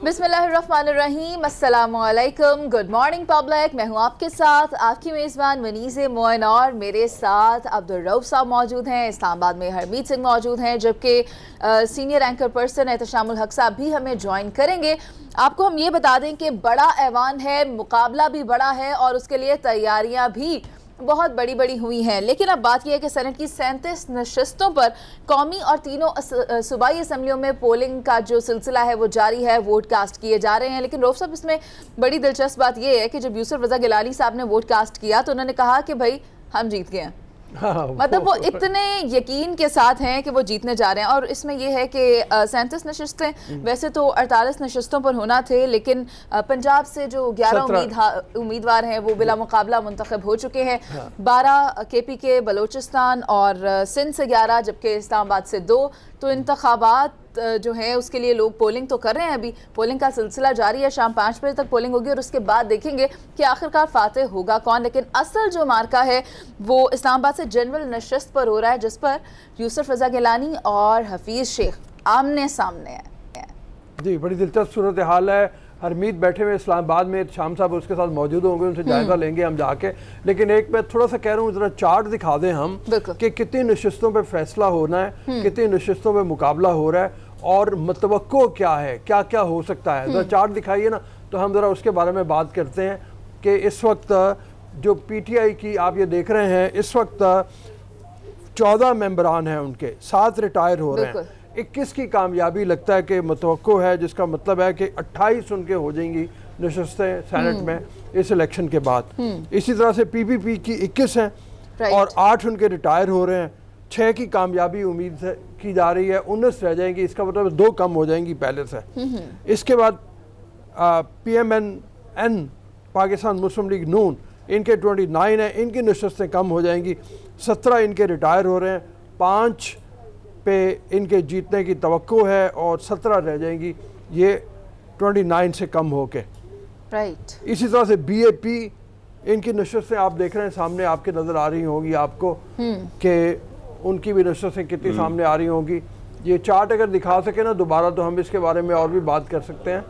बिस्मिल्लाहिर्रहमानिर्रहीम, अस्सलामुअलैकुम, good morning public. मैं हूं आपके साथ आपकी मेज़बान मनीज़ मोइन और मेरे साथ अब्दुल रऊफ साहब मौजूद हैं। इस्लामाबाद में हरमीत सिंह मौजूद हैं, जबकि सीनियर एंकर पर्सन एहतशामुल हक साहब भी हमें ज्वाइन करेंगे। आपको हम ये बता दें कि बड़ा ऐवान है, मुकाबला भी बड़ा है और उसके लिए तैयारियाँ भी बहुत बड़ी बड़ी हुई हैं। लेकिन अब बात यह है कि सेनेट की 37 नशस्तों पर कौमी और तीनों सूबाई असम्बलियों में पोलिंग का जो सिलसिला है वो जारी है, वोट कास्ट किए जा रहे हैं। लेकिन रऊफ साहब, इसमें बड़ी दिलचस्प बात यह है कि जब यूसुफ रज़ा गिलानी साहब ने वोट कास्ट किया तो उन्होंने कहा कि भाई हम जीत गए हैं। मतलब वो इतने यकीन के साथ हैं कि वो जीतने जा रहे हैं। और इसमें यह है कि 37 नशस्तें वैसे तो 48 नशस्तों पर होना थे, लेकिन पंजाब से जो 11 उम्मीदवार हैं वो बिला मुकाबला मुंतखब हो चुके हैं। 12 KPK बलोचिस्तान और सिंध से 11, जबकि इस्लामाबाद से 2। तो इंतखाबात जो है उसके लिए लोग पोलिंग तो कर रहे हैं। अभी पोलिंग का सिलसिला जारी है, शाम 5 बजे तक पोलिंग होगी और उसके बाद देखेंगे कि आखिरकार फातेह होगा कौन। लेकिन असल जो मार्का है वो इस्लामाबाद से जनरल नशस्त पर हो रहा है, जिस पर यूसुफ रज़ा गिलानी और हफीज़ शेख आमने सामने है। जी, बड़ी दिलचस्प सूरत हाल है। हरमीत बैठे हुए इस्लामाबाद में, शाम साहब उसके साथ मौजूद होंगे, उनसे जायजा लेंगे हम जाके। लेकिन एक मैं थोड़ा सा कह रहा हूँ, जरा चार्ट दिखा दें हम कि कितनी नशस्तों पे फैसला होना है, कितनी नशस्तों पे मुकाबला हो रहा है और मतवक्को क्या है, क्या क्या हो सकता है। जरा चार्ट दिखाइए ना, तो हम ज़रा उसके बारे में बात करते हैं कि इस वक्त जो PTI की आप ये देख रहे हैं, इस वक्त 14 मेंबरान हैं, उनके 7 रिटायर हो रहे हैं। 21 की कामयाबी लगता है कि मतवक्को है, जिसका मतलब है कि 28 उनके हो जाएंगी नशस्तें सेनेट में इस इलेक्शन के बाद। इसी तरह से PPP की 21 हैं और 8 उनके रिटायर हो रहे हैं। 6 की कामयाबी उम्मीद की जा रही है, 19 रह जाएंगी, इसका मतलब 2 कम हो जाएंगी पहले से। इसके बाद PMNN पाकिस्तान मुस्लिम लीग नून, इनके 29 हैं, इनकी नशस्तें कम हो जाएंगी। 17 इनके रिटायर हो रहे हैं, 5 पे इनके जीतने की तवक्को है और 17 रह जाएंगी, ये 29 से कम होके। इसी तरह से BAP, इनकी नशस्तें आप देख रहे हैं, सामने आपके नज़र आ रही होंगी आपको कि उनकी भी नशस्तें कितनी सामने आ रही होंगी। ये चार्ट अगर दिखा सके ना दोबारा, तो हम इसके बारे में और भी बात कर सकते हैं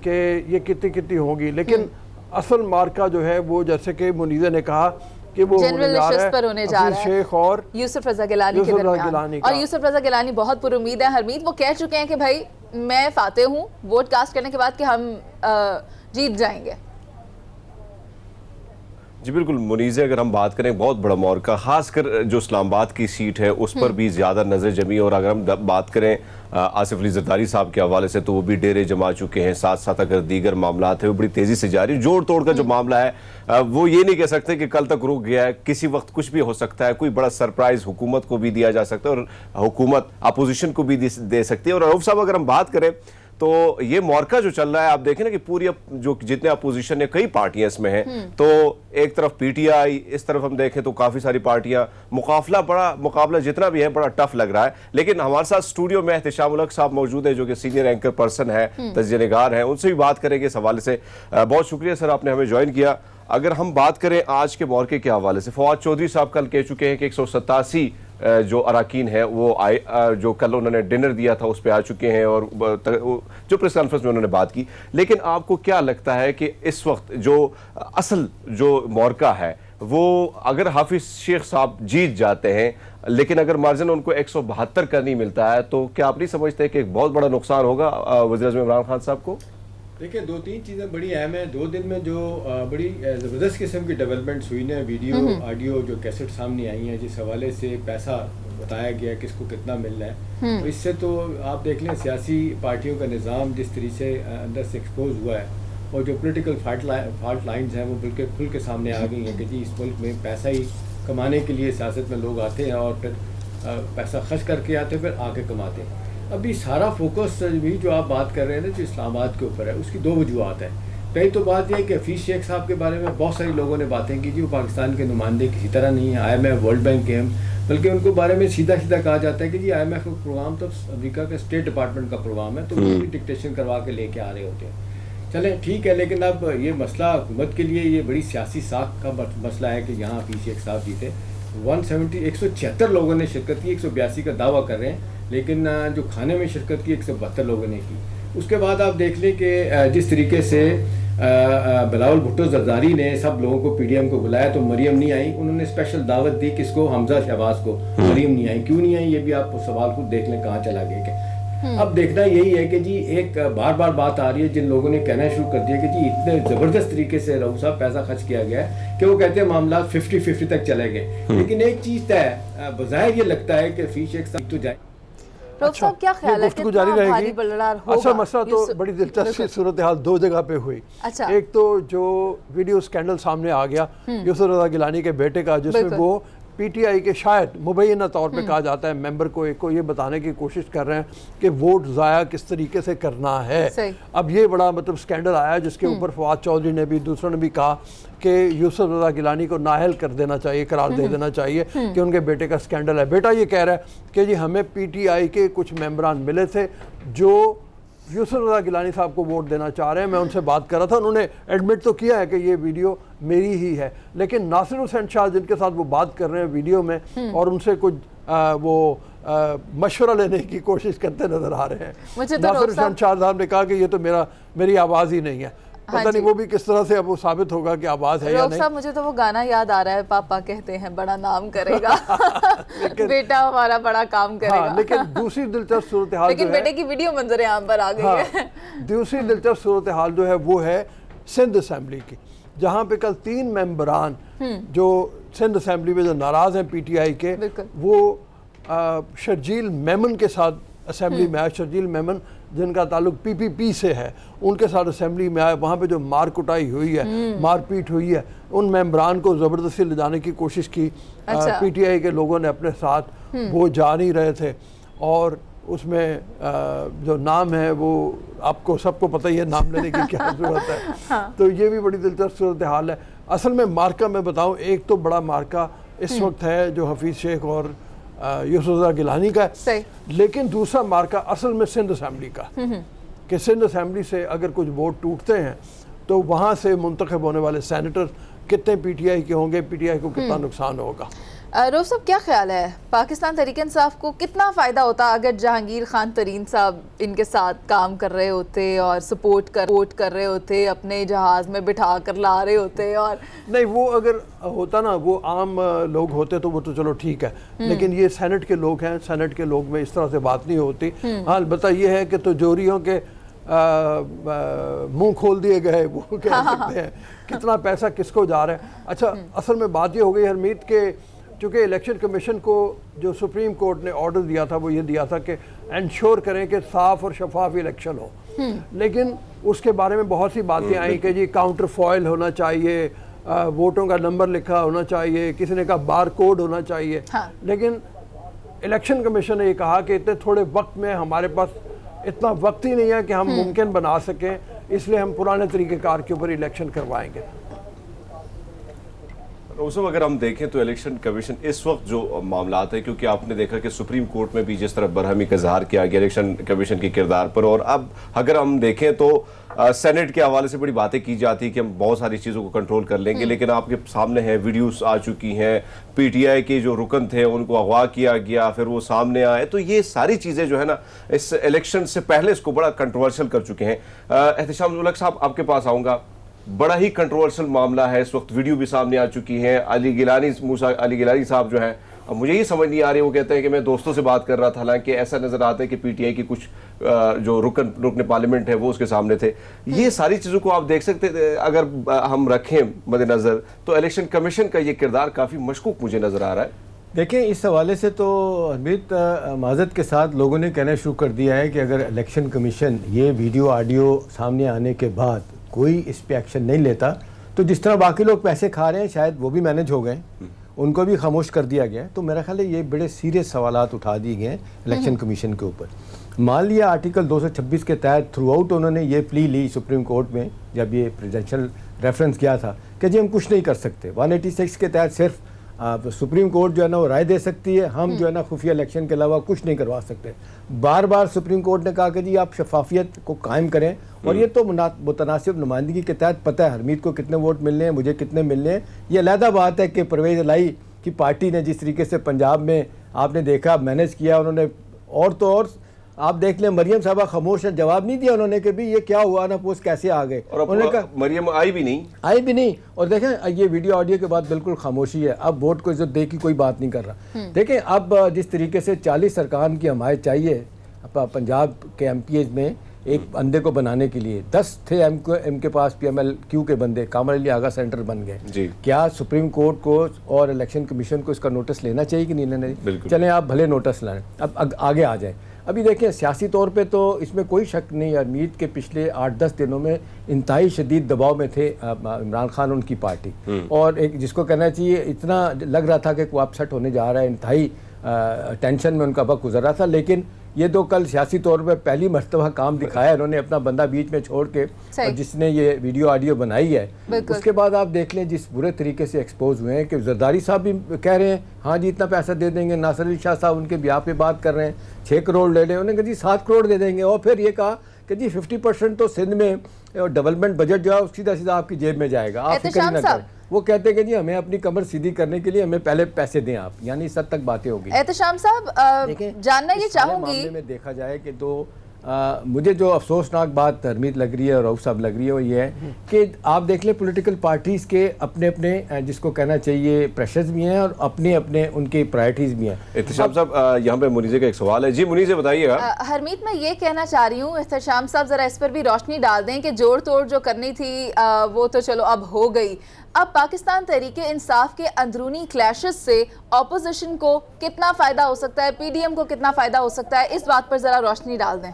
कि ये कितनी कितनी होंगी। लेकिन असल मार्का जो है वो, जैसे कि मुनीज़ा ने कहा कि वो जनरल नशस्त पर होने जा रहा है, शेख और यूसुफ रज़ा गिलानी के दरमियान। और यूसुफ रज़ा गिलानी बहुत पुरुमीद है। हरमीत, वो कह चुके हैं कि भाई मैं फातेह हूँ वोट कास्ट करने के बाद कि हम जीत जाएंगे। जी बिल्कुल मुनीज़े, अगर हम बात करें बहुत बड़ा मौका, खासकर जो इस्लामाबाद की सीट है उस पर भी ज़्यादा नज़र जमी। और अगर हम बात करें आसिफ अली ज़रदारी साहब के हवाले से, तो वो भी डेरे जमा चुके हैं। साथ साथ अगर दीगर मामला है वो बड़ी तेज़ी से जारी, जोड़ तोड़ का जो मामला है वो ये नहीं कह सकते कि कल तक रुक गया है, किसी वक्त कुछ भी हो सकता है। कोई बड़ा सरप्राइज़ हुकूमत को भी दिया जा सकता है और हुकूमत अपोजिशन को भी दे सकती है। और रऊफ साहब, अगर हम बात करें तो ये मौका जो चल रहा है, आप देखें ना कि पूरी जो जितने अपोजिशन है, कई पार्टियां इसमें हैं। तो एक तरफ PTI, इस तरफ हम देखें तो काफ़ी सारी पार्टियां, मुकाबला जितना भी है बड़ा टफ लग रहा है। लेकिन हमारे साथ स्टूडियो में एहतशामुल हक साहब मौजूद है, जो कि सीनियर एंकर पर्सन है, तजज़िया-निगार हैं, उनसे भी बात करेंगे इस हवाले से। बहुत शुक्रिया सर, आपने हमें ज्वाइन किया। अगर हम बात करें आज के मौके के हवाले से, फवाद चौधरी साहब कल कह चुके हैं कि 187 जो अराकीन है वो जो कल उन्होंने डिनर दिया था उस पर आ चुके हैं और जो प्रेस कॉन्फ्रेंस में उन्होंने बात की। लेकिन आपको क्या लगता है कि इस वक्त जो असल जो मौका है वो, अगर हाफिज शेख साहब जीत जाते हैं लेकिन अगर मार्जिन उनको 172 का नहीं मिलता है, तो क्या आप नहीं समझते कि एक बहुत बड़ा नुकसान होगा वज़ीर-ए-आज़म इमरान खान साहब को? देखिए, 2-3 चीज़ें बड़ी अहम हैं। 2 दिन में जो बड़ी ज़बरदस्त किस्म की डेवलपमेंट्स हुई हैं, वीडियो ऑडियो जो कैसेट सामने आई हैं, जिस हवाले से पैसा बताया गया किसको कितना मिल रहा है, तो इससे तो आप देख लें सियासी पार्टियों का निज़ाम जिस तरीके से अंदर से एक्सपोज हुआ है और जो पोलिटिकल फॉल्ट लाइन्स हैं वो बिल्कुल खुल के सामने आ गई हैं कि जी इस मुल्क में पैसा ही कमाने के लिए सियासत में लोग आते हैं और फिर पैसा खर्च करके आते हैं, फिर आके कमाते हैं। अभी सारा फोकस भी जो आप बात कर रहे हैं ना, जो इस्लामाबाद के ऊपर है, उसकी 2 वजूहत है। पहली तो बात यह है कि हफीज़ शेख साहब के बारे में बहुत सारे लोगों ने बातें की जी वो पाकिस्तान के नुमाइंदे किसी तरह नहीं है, IMF वर्ल्ड बैंक के हम, बल्कि उनको बारे में सीधा सीधा कहा जाता है कि जी IMF का प्रोग्राम तो अमेरिका के स्टेट डिपार्टमेंट का प्रोग्राम है, तो वो भी डिक्टेशन करवा के लेके आ रहे होते हैं। चलें ठीक है, लेकिन अब ये मसला हुकूमत के लिए ये बड़ी सियासी साख का मसला है कि यहाँ हफीज़ शेख साहब जीते। 176 लोगों ने शिरकत की, 182 का दावा कर रहे हैं, लेकिन जो खाने में शिरकत की 172 लोगों ने की। उसके बाद आप देख लें कि जिस तरीके से बिलावल भुट्टो जरदारी ने सब लोगों को पीडीएम को बुलाया तो मरियम नहीं आई, उन्होंने स्पेशल दावत दी किसको, हमजा शहबाज को, मरियम नहीं आई। क्यों नहीं आई, ये भी आप सवाल खुद देख लें कहाँ चला गया। अब देखना यही है कि जी एक बार बार बात आ रही है, जिन लोगों ने कहना शुरू कर दिया कि जी इतने जबरदस्त तरीके से रऊफ साहब पैसा खर्च किया गया है कि वो कहते हैं मामला 50-50 तक चले गए। लेकिन एक चीज तय है, बजाय ये लगता है कि फीस एक साथ तो जाए। अच्छा, क्या ख्याल है गुफ्तगू जारी रहेगी। अच्छा, मसला तो बड़ी दिलचस्प सूरत हाल दो जगह पे हुई। अच्छा। एक तो जो वीडियो स्कैंडल सामने आ गया यूसुफ रज़ा गिलानी के बेटे का, जिसमें वो पीटीआई के शायद मुबैना तौर पे कहा जाता है मेंबर को एक को ये बताने की कोशिश कर रहे हैं कि वोट ज़ाया किस तरीके से करना है। अब ये बड़ा मतलब स्कैंडल आया जिसके ऊपर फवाद चौधरी ने भी, दूसरों ने भी कहा कि यूसुफ रज़ा गिलानी को नाअहल कर देना चाहिए, करार दे देना चाहिए कि उनके बेटे का स्कैंडल है। बेटा ये कह रहा है कि जी हमें पीटीआई के कुछ मेंबरान मिले थे जो यूसुफ रज़ा गिलानी साहब को वोट देना चाह रहे हैं, मैं उनसे बात कर रहा था, उन्होंने एडमिट तो किया है कि ये वीडियो मेरी ही है। लेकिन नासिर हुसैन शाह जिनके साथ वो बात कर रहे हैं वीडियो में और उनसे कुछ मशवरा लेने की कोशिश करते नजर आ रहे हैं। नासिर हुसैन शाह साहब ने कहा कि ये तो मेरी आवाज़ ही नहीं है। पता नहीं वो भी किस तरह से अब वो साबित होगा कि आवाज है या नहीं। साहब मुझे तो वो गाना याद आ रहा है, पापा कहते हैं बड़ा नाम करेगा बेटा हमारा बड़ा काम करेगा। हाँ, लेकिन दूसरी दिलचस्प सूरत हाल, लेकिन बेटे की वीडियो मंजर आम पर आ गई है। दूसरी दिलचस्प सूरत हाल जो है वो है सिंध असम्बली की, जहाँ पे कल 3 मेंबरान जो सिंध असम्बली में जो नाराज हैं पीटीआई के, वो शर्जील मेमन के साथ असम्बली में आए। शर्जील मेमन जिनका ताल्लुक पीपीपी से है, उनके साथ असम्बली में आए। वहाँ पे जो मार कुटाई हुई है, मारपीट हुई है, उन मेंबरान को ज़बरदस्ती ले जाने की कोशिश की। पीटीआई के लोगों ने अपने साथ, वो जा नहीं रहे थे। और उसमें जो नाम है वो आपको सबको पता ही है, नाम लेने की क्या ज़रूरत है। हाँ। तो ये भी बड़ी दिलचस्प सूरत हाल है। असल में मार्का मैं बताऊँ, एक तो बड़ा मार्का इस वक्त है जो हफीज़ शेख और यूसुफ रज़ा गिलानी का है, लेकिन दूसरा मार्का असल में सिंध असम्बली का, कि सिंध असम्बली से अगर कुछ वोट टूटते हैं तो वहाँ से मुंतखब होने वाले सेनेटर कितने पीटीआई के होंगे, पीटीआई को कितना नुकसान होगा। रऊफ साहब क्या ख्याल है, पाकिस्तान तहरीक इंसाफ को कितना फ़ायदा होता अगर जहांगीर खान तरीन साहब इनके साथ काम कर रहे होते और सपोर्ट कर रहे होते, अपने जहाज़ में बिठा कर ला रहे होते? और नहीं, वो अगर होता ना, वो आम लोग होते तो वो तो चलो ठीक है, लेकिन ये सेनेट के लोग हैं, सेनेट के लोग में इस तरह से बात नहीं होती। हाँ, अलबत्ता ये है कि तिजोरियों के मुंह खोल दिए गए, वो कह सकते हैं कितना पैसा किसको जा रहा है। अच्छा, असल में बात ये हो गई हरमीत के, चूँकि इलेक्शन कमीशन को जो सुप्रीम कोर्ट ने ऑर्डर दिया था वो ये दिया था कि इंश्योर करें कि साफ़ और शफाफ इलेक्शन हो, लेकिन उसके बारे में बहुत सी बातें आई कि जी काउंटर फॉइल होना चाहिए, वोटों का नंबर लिखा होना चाहिए, किसी ने कहा बार कोड होना चाहिए। हाँ। लेकिन इलेक्शन कमीशन ने ये कहा कि इतने थोड़े वक्त में हमारे पास इतना वक्त ही नहीं है कि हम मुमकिन बना सकें, इसलिए हम पुराने तरीक़ेकार के ऊपर इलेक्शन करवाएंगे। उसमें अगर हम देखें तो इलेक्शन कमीशन इस वक्त जो मामला है, क्योंकि आपने देखा कि सुप्रीम कोर्ट में भी जिस तरह बरहमी का इजहार किया गया इलेक्शन कमीशन के किरदार पर, और अब अगर हम देखें तो सेनेट के हवाले से बड़ी बातें की जाती है कि हम बहुत सारी चीज़ों को कंट्रोल कर लेंगे, लेकिन आपके सामने है वीडियोस आ चुकी हैं, पीटीआई के जो रुकन थे उनको अगवा किया गया, फिर वो सामने आए। तो ये सारी चीज़ें जो है ना, इस इलेक्शन से पहले इसको बड़ा कंट्रोवर्शियल कर चुके हैं। एहतशाम उल हक साहब, आपके पास आऊँगा। बड़ा ही कंट्रोवर्शियल मामला है, इस वक्त वीडियो भी सामने आ चुकी है। मूसा अली गिलानी साहब जो हैं, अब मुझे ये समझ नहीं आ रही, वो कहते हैं कि मैं दोस्तों से बात कर रहा था, हालांकि ऐसा नजर आता है कि पीटीआई की कुछ जो रुकन पार्लियामेंट है वो उसके सामने थे। ये सारी चीज़ों को आप देख सकते थे, अगर हम रखें मद्देनजर, तो इलेक्शन कमीशन का ये किरदार काफ़ी मशकूक मुझे नजर आ रहा है। देखें, इस हवाले से तो हरमीत माजरत के साथ लोगों ने कहना शुरू कर दिया है कि अगर इलेक्शन कमीशन ये वीडियो ऑडियो सामने आने के बाद कोई इस पे एक्शन नहीं लेता तो जिस तरह बाकी लोग पैसे खा रहे हैं शायद वो भी मैनेज हो गए, उनको भी खामोश कर दिया गया। तो मेरा ख्याल है ये बड़े सीरियस सवालात उठा दिए गए हैं इलेक्शन कमीशन के ऊपर। मान लिया आर्टिकल 226 के तहत थ्रू आउट उन्होंने ये प्ली ली सुप्रीम कोर्ट में, जब ये प्रेसिडेंशियल रेफरेंस किया था कि जी हम कुछ नहीं कर सकते। 186 के तहत सिर्फ सुप्रीम कोर्ट जो है ना वो राय दे सकती है, हम जो है ना खुफिया इलेक्शन के अलावा कुछ नहीं करवा सकते। बार बार सुप्रीम कोर्ट ने कहा कि जी आप शफाफियत को कायम करें, और ये तो मुतनासिब नुमाइंदगी के तहत पता है हरमीत को कितने वोट मिलने हैं, मुझे कितने मिलने हैं। ये अलहदा बात है कि परवेज इलाही की पार्टी ने जिस तरीके से पंजाब में आपने देखा मैनेज किया, उन्होंने और तो और आप देख लें मरियम साहबा खामोश है, जवाब नहीं दिया उन्होंने कि भी ये क्या हुआ ना, पोस्ट कैसे आ गए, और उन्होंने कहा मरियम आई भी नहीं। और देखें ये वीडियो ऑडियो के बाद बिल्कुल खामोशी है। अब वोट को इज्जत दे की कोई बात नहीं कर रहा। देखें अब जिस तरीके से 40 अरकान की हमायत चाहिए पंजाब के MPs में एक बंदे को बनाने के लिए, 10 थे एम के पास PMLQ के बंदे, कामर अली आगा सेंटर बन गए। क्या सुप्रीम कोर्ट को और इलेक्शन कमीशन को इसका नोटिस लेना चाहिए कि नहीं लेना चाहिए? चलें आप भले नोटिस लाएं, अब आगे आ जाए। अभी देखिए सियासी तौर पे तो इसमें कोई शक नहीं, हरमीत के पिछले 8-10 दिनों में इंतहाई शदीद दबाव में थे इमरान खान उनकी पार्टी, और एक जिसको कहना चाहिए इतना लग रहा था कि वो अपसेट होने जा रहा है, इंतहाई टेंशन में उनका वक्त गुजर रहा था। लेकिन ये तो कल सियासी तौर पर पहली मर्तबा काम दिखाया इन्होंने, अपना बंदा बीच में छोड़ के, और जिसने ये वीडियो ऑडियो बनाई है उसके बाद आप देख लें जिस बुरे तरीके से एक्सपोज हुए हैं कि जरदारी साहब भी कह रहे हैं हाँ जी इतना पैसा दे देंगे, नासिर अली शाह साहब उनके ब्याह पे बात कर रहे हैं 6 करोड़ ले लें, उन्होंने कहा जी 7 करोड़ दे देंगे, और फिर ये कहा कि जी 50% तो सिंध में डेवलपमेंट बजट जो है सीधा सीधा आपकी जेब में जाएगा, आप फिक्र ही ना करें। वो कहते हैं कि जी हमें अपनी कमर सीधी करने के लिए हमें पहले पैसे दें आप, यानी इस हद तक बातें होगी। एहतशाम साहब जानना ये चाहूंगी, मामले में देखा जाए कि तो मुझे जो अफसोसनाक बात हरमीत लग रही है और रऊफ साहब लग रही है वो ये है कि आप देख लें पॉलिटिकल पार्टीज़ के अपने अपने जिसको कहना चाहिए प्रेशर्स भी हैं और अपने अपने उनकी प्रायोरिटीज़ भी हैं। एहतशाम साहब यहाँ पे मुनीज़े का एक सवाल है। जी मुनीज़े बताइएगा। हरमीत मैं ये कहना चाह रही हूँ, एहतशाम साहब ज़रा इस पर भी रोशनी डाल दें कि जोड़ तोड़ जो करनी थी वो तो चलो अब हो गई, अब पाकिस्तान तहरीके इंसाफ के अंदरूनी क्लैशेस से ऑपोजिशन को कितना फ़ायदा हो सकता है, PDM को कितना फ़ायदा हो सकता है, इस बात पर ज़रा रोशनी डाल दें।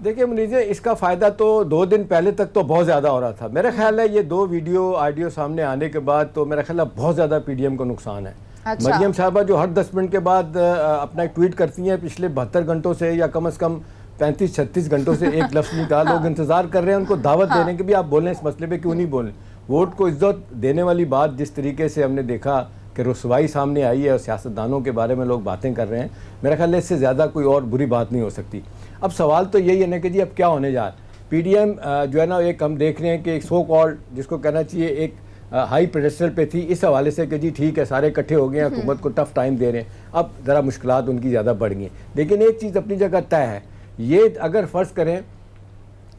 देखिए मुनीज़े इसका फ़ायदा तो 2 दिन पहले तक तो बहुत ज़्यादा हो रहा था। मेरा ख्याल है ये 2 वीडियो ऑडियो सामने आने के बाद तो मेरा ख्याल है बहुत ज़्यादा PDM को नुकसान है। अच्छा। मरियम साहबा जो हर 10 मिनट के बाद अपना एक ट्वीट करती हैं, पिछले 72 घंटों से या कम से कम 35-36 घंटों से एक लफ्ज़ नहीं कहा। लोग इंतज़ार कर रहे हैं उनको दावत दे रहे हैं कि भी आप बोलें इस मसले पे, क्यों नहीं बोलें। वोट को इज्जत देने वाली बात जिस तरीके से हमने देखा कि रुसवाई सामने आई है और सियासतदानों के बारे में लोग बातें कर रहे हैं, मेरा ख्याल है इससे ज़्यादा कोई और बुरी बात नहीं हो सकती। अब सवाल तो यही है ना कि जी अब क्या होने जा रहा है। PDM जो है ना एक हम देख रहे हैं कि एक सो कॉल्ड जिसको कहना चाहिए एक हाई पेडेस्टल पे थी इस हवाले से कि जी ठीक है सारे इकट्ठे हो गए हैं, हुकूमत को टफ टाइम दे रहे हैं, अब ज़रा मुश्किलात उनकी ज़्यादा बढ़ गई हैं। लेकिन एक चीज़ अपनी जगह तय है, ये अगर फ़र्ज़ करें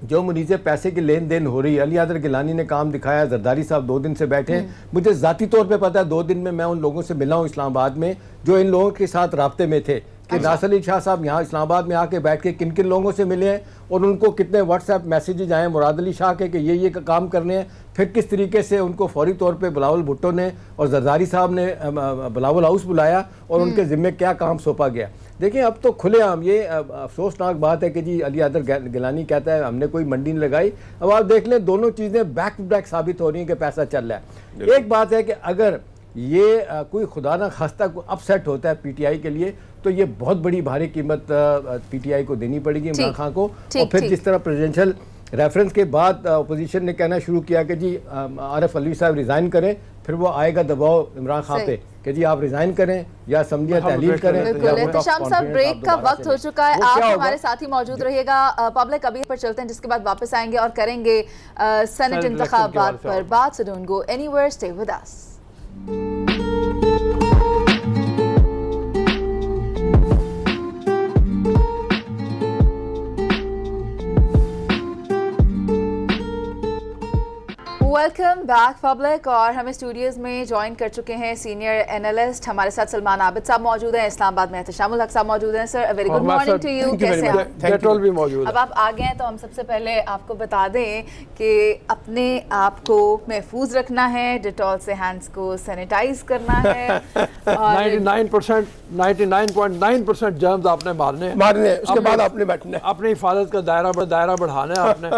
जो मुनीज़े पैसे की लेन देन हो रही है, अली यादर गिलानी ने काम दिखाया, जरदारी साहब 2 दिन से बैठे हैं, मुझे ज़ाती तौर पे पता है 2 दिन में मैं उन लोगों से मिला हूँ इस्लामाबाद में जो इन लोगों के साथ राब्ते में थे कि नासिर अली शाह साहब यहाँ इस्लामाबाद में आके बैठ के किन किन लोगों से मिले हैं और उनको कितने व्हाट्सएप मैसेजेज आए मुराद अली शाह के कि ये काम करने हैं, फिर किस तरीके से उनको फौरी तौर पे बिलावल भुट्टो ने और जरदारी साहब ने बिलावल हाउस बुलाया और उनके ज़िम्मे क्या काम सौंपा गया। देखिए अब तो खुलेआम ये अफसोसनाक बात है कि जी अली यादर गिलानी कहता है हमने कोई मंडी नहीं लगाई। अब आप देख लें दोनों चीज़ें बैक टू बैक साबित हो रही हैं कि पैसा चल रहा है। एक बात है कि अगर ये कोई खुदा ना खास्ता को अपसेट होता है PTI के लिए तो ये बहुत बड़ी भारी कीमत PTI को देनी पड़ेगी इमरान खान को। और फिर जिस तरह प्रेसिडेंशियल रेफरेंस के बाद अपोजिशन ने कहना शुरू किया कि जी आरिफ अलवी साहब रिज़ाइन करें, फिर वो आएगा दबाव इमरान खान पे कि जी आप रिज़ाइन करें या समझिए तहलील करें। एहतशाम साहब ब्रेक का वक्त हो चुका है, आप हमारे साथ ही मौजूद रहिएगा। पब्लिक अभी पर चलते हैं जिसके बाद वापस आएंगे और करेंगे सेनेट इंतखाबात पर बात। So don't go anywhere, stay with us. Welcome back public, और हमें स्टूडियोज में ज्वाइन कर चुके हैं सीनियर एनालिस्ट, हमारे साथ सलमान आबिद साहब मौजूद हैं, इस्लामाबाद में एहतशामुल हक साहब मौजूद हैं। Sir very good morning to you, कैसे हैं? भी मौजूद। अब आप आ गए हैं तो हम सबसे पहले आपको बता दें कि अपने आप को महफूज रखना है, डिटॉल से हैंड्स को सैनिटाइज करना है और 99.9% जर्म्स आपने मारने हैं, उसके बाद आपने बैठना है, अपनी हिफाजत का दायरा बढ़ाना है आपने।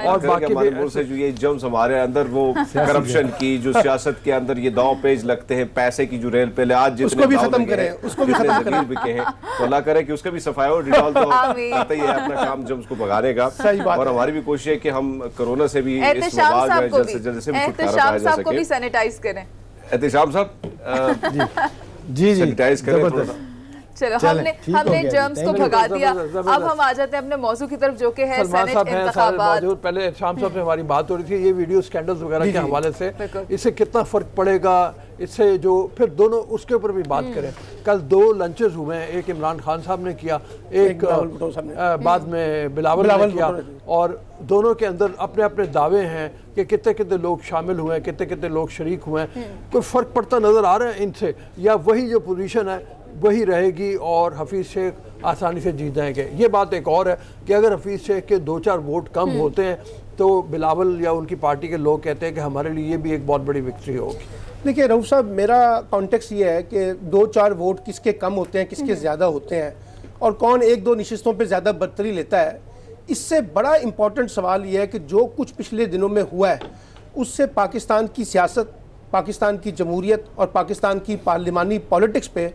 और बाकी भी से जो ये जर्म्स हमारे अंदर वो करप्शन की जो सियासत के अंदर ये दांव पेज लगते हैं, पैसे की जो रेल पे आज उसको भी खत्म करें, उसको भी खत्म करें बिके हैं, तो अल्लाह करे कि उसका भी सफाई हो। डिटॉल तो करता ही है अपना काम जर्म्स को भगाने का, और हमारी भी कोशिश है कि हम कोरोना से भी इस वबा में जल्द से जल्द से छुटकारा पाया जा सके। भी सैनिटाइज करें एहतशाम साहब, जी सैनिटाइज करें। चलो हमने जर्म्स को भगा दिया। अब हम आ जाते हैं अपने मौजू की तरफ जो कि है सेनेट इंतखाबात। पहले शाम साहब से हमारी बात हो रही थी ये वीडियो स्कैंडल्स वगैरह के हवाले से, इससे कितना फर्क पड़ेगा, इससे जो फिर दोनों उसके ऊपर भी बात करें। कल 2 लंचेस हुए हैं, एक इमरान खान साहब ने किया, एक बाद में बिलावल ने किया, और दोनों के अंदर अपने अपने दावे हैं कि कितने कितने लोग शामिल हुए हैं, कितने कितने लोग शरीक हुए हैं। कोई फ़र्क पड़ता नज़र आ रहा है इनसे, या वही जो पोजीशन है वही रहेगी और हफीज़ शेख आसानी से जीत जाएंगे? ये बात एक और है कि अगर हफीज़ शेख के 2-4 वोट कम होते हैं तो बिलावल या उनकी पार्टी के लोग कहते हैं कि हमारे लिए ये भी एक बहुत बड़ी विक्ट्री होगी। देखिए रऊफ साहब, मेरा कॉन्टेक्स्ट ये है कि 2-4 वोट किसके कम होते हैं, किसके ज़्यादा होते हैं, और कौन 1-2 नशिस्तों पे ज़्यादा बर्तरी लेता है, इससे बड़ा इम्पॉर्टेंट सवाल ये है कि जो कुछ पिछले दिनों में हुआ है उससे पाकिस्तान की सियासत, पाकिस्तान की जमहूरियत और पाकिस्तान की पार्लिमानी पॉलिटिक्स पे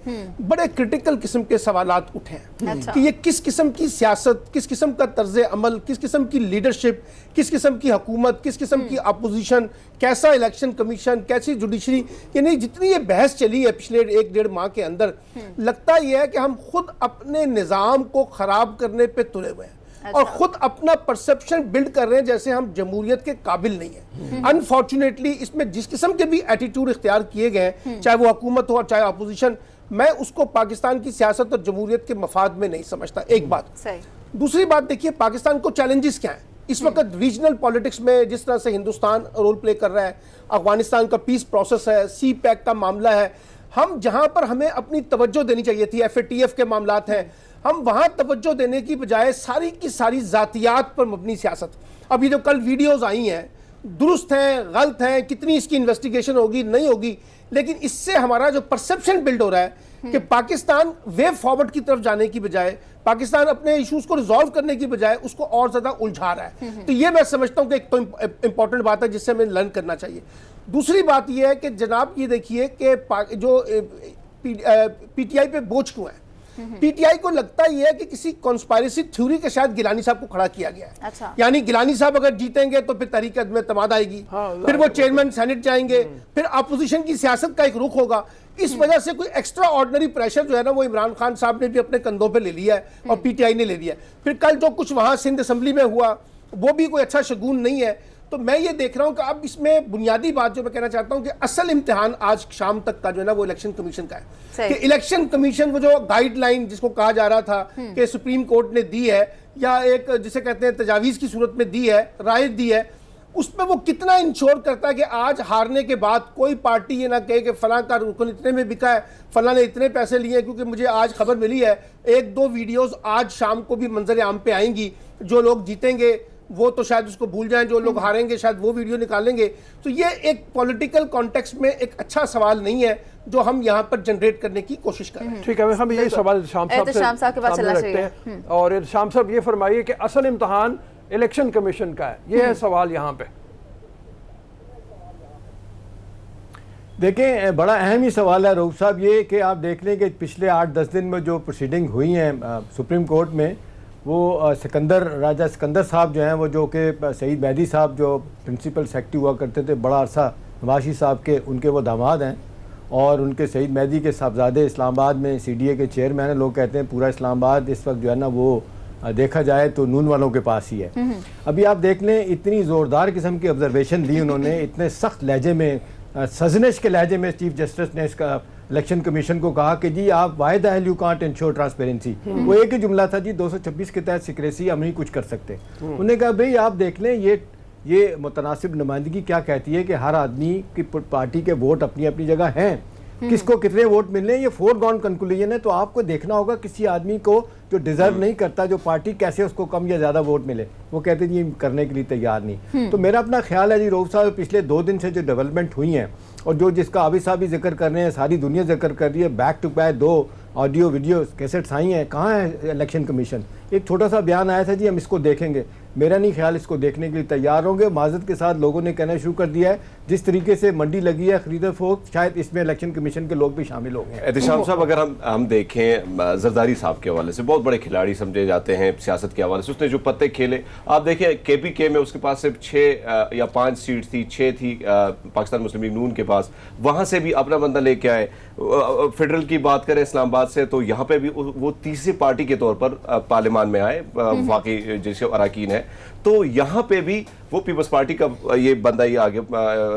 बड़े क्रिटिकल किस्म के सवालात उठे हैं। अच्छा। कि ये किस किस्म की सियासत, किस किस्म का तर्ज अमल, किस किस्म की लीडरशिप, किस किस्म की हुकूमत, किस किस्म की अपोजिशन, कैसा इलेक्शन कमीशन, कैसी जुडिशरी, यानी जितनी ये बहस चली है पिछले 1-1.5 माह के अंदर, लगता यह है कि हम खुद अपने निज़ाम को ख़राब करने पर तुले हुए हैं। और खुद अपना परसेप्शन बिल्ड कर रहे हैं जैसे हम जमहूरियत के काबिल नहीं है। अनफॉर्चुनेटली इसमें जिस किस्म के भी एटीट्यूड इख्तियार किए गए, चाहे वो हुकूमत हो और चाहे अपोजिशन, मैं उसको पाकिस्तान की सियासत और जमहूरियत के मफाद में नहीं समझता। एक बात। दूसरी बात, देखिए पाकिस्तान को चैलेंजेस क्या हैं इस वक्त रीजनल पॉलिटिक्स में। जिस तरह से हिंदुस्तान रोल प्ले कर रहा है, अफगानिस्तान का पीस प्रोसेस है, सी पैक का मामला है, हम जहां पर हमें अपनी तवज्जो देनी चाहिए थी, FATF के मामलात हैं, हम वहां तवज्जो देने की बजाय सारी की सारी जातियात पर मबनी सियासत। अब ये जो कल वीडियोस आई हैं, दुरुस्त हैं, गलत हैं, कितनी इसकी इन्वेस्टिगेशन होगी नहीं होगी, लेकिन इससे हमारा जो परसेप्शन बिल्ड हो रहा है कि पाकिस्तान वे फॉरवर्ड की तरफ जाने की बजाय, पाकिस्तान अपने इश्यूज को रिजॉल्व करने की बजाय उसको और ज्यादा उलझा रहा है। तो ये मैं समझता हूं कि एक तो इंपॉर्टेंट बात है जिससे हमें लर्न करना चाहिए। दूसरी बात यह है कि जनाब ये देखिए कि जो PTI पे बोझ क्यों है। PTI को लगता ही है कि किसी कॉन्स्पायरेसी थ्योरी के शायद गिलानी साहब को खड़ा किया गया है। अच्छा। यानी गिलानी साहब अगर जीतेंगे तो फिर तहरीक अदम एतमाद आएगी, फिर वो चेयरमैन सेनेट जाएंगे, फिर अपोजिशन की सियासत का एक रुख होगा। इस वजह से कोई एक्स्ट्रा ऑर्डिनरी प्रेशर जो है ना वो इमरान खान साहब ने भी अपने कंधों पे ले लिया है और PTI ने ले लिया है। फिर कल जो कुछ वहां सिंध असेंबली में हुआ वो भी कोई अच्छा शगुन नहीं है। तो मैं ये देख रहा हूं कि अब इसमें बुनियादी बात जो मैं कहना चाहता हूं कि असल इम्तिहान आज शाम तक का जो है ना वो इलेक्शन कमीशन का है। कि इलेक्शन कमीशन वो जो गाइडलाइन जिसको कहा जा रहा था कि सुप्रीम कोर्ट ने दी है या एक जिसे कहते हैं तजावीज़ की सूरत में दी है, राय दी है, उसमें वो कितना इंश्योर करता है कि आज हारने के बाद कोई पार्टी ये ना कहे कि फलां का रुकन इतने में बिका है, फलां ने इतने पैसे लिए, क्योंकि मुझे आज खबर मिली है 1-2 वीडियोस आज शाम को भी मंजर आम पे आएंगी। जो लोग जीतेंगे वो तो शायद उसको भूल जाएं, जो लोग हारेंगे शायद वो वीडियो निकालेंगे। तो ये एक पॉलिटिकल कॉन्टेक्स्ट में एक अच्छा सवाल नहीं है जो हम यहाँ पर जनरेट करने की कोशिश कर रहे हैं। ठीक है, हम यही सवाल शाम साहब के पास रखते हैं। और शाम साहब ये फरमाइए कि असल इम्तिहान इलेक्शन कमीशन का है, ये है सवाल यहाँ पे। देखें, बड़ा अहम ही सवाल है रऊफ साहब ये कि आप देख लें कि पिछले 8-10 दिन में जो प्रोसीडिंग हुई हैं सुप्रीम कोर्ट में, वो राजा सिकंदर साहब जो हैं, वो जो कि सईद मेहदी साहब जो प्रिंसिपल सेक्रेटरी हुआ करते थे बड़ा अरसा नवाशी साहब के, उनके वो दामाद हैं, और उनके सईद मेहदी के साहबजादे इस्लामाबाद में CDA के चेयरमैन हैं। लोग कहते हैं पूरा इस्लामाबाद इस वक्त जो है ना वो देखा जाए तो नून वालों के पास ही है। अभी आप देख लें, इतनी ज़ोरदार किस्म की ऑब्जर्वेशन दी उन्होंने, इतने सख्त लहजे में, सजनिश के लहजे में चीफ जस्टिस ने इसका इलेक्शन कमीशन को कहा कि जी आप वाहिद अहल यू कांट इंश्योर ट्रांसपेरेंसी। वो एक ही जुमला था जी, 226 के तहत सिक्रेसी हम नहीं कुछ कर सकते। उन्होंने कहा भाई आप देख लें ये मुतनासिब नुमाइंदगी क्या कहती है कि हर आदमी की पार्टी के वोट अपनी अपनी जगह हैं, किसको कितने वोट मिलने ये फोरगॉन कंक्लूजन है। तो आपको देखना होगा किसी आदमी को जो डिजर्व नहीं करता, जो पार्टी कैसे उसको कम या ज्यादा वोट मिले, वो कहते जी करने के लिए तैयार नहीं। तो मेरा अपना ख्याल है जी रऊफ साहब, पिछले 2 दिन से जो डेवलपमेंट हुई हैं और जो जिसका आबिद साहब भी जिक्र कर रहे हैं, सारी दुनिया जिक्र कर रही है, back to back 2 audio video cassettes आई हैं। कहाँ है इलेक्शन कमीशन? एक छोटा सा बयान आया था जी हम इसको देखेंगे, मेरा नहीं ख्याल इसको देखने के लिए तैयार होंगे। माजरत के साथ लोगों ने कहना शुरू कर दिया है जिस तरीके से मंडी लगी है खरीदो फरोख्त, शायद इसमें इलेक्शन कमीशन के लोग भी शामिल होंगे। एहतिशाम साहब, अगर हम देखें जरदारी साहब के हवाले से, बहुत बड़े खिलाड़ी समझे जाते हैं सियासत के हवाले से, उसने जो पत्ते खेले, आप देखें KPK में उसके पास सिर्फ 6 या 5 सीट थी, 6 थी पाकिस्तान मुस्लिम लीग नून के पास, वहां से भी अपना बंदा लेके आए। फेडरल की बात करें इस्लामाबाद से, तो यहाँ पे भी वो तीसरी पार्टी के तौर पर पार्लियामान में आए, वाकई जैसे अराकीन है। तो यहाँ पे भी वो पीपल्स पार्टी का ये बंदा ही आगे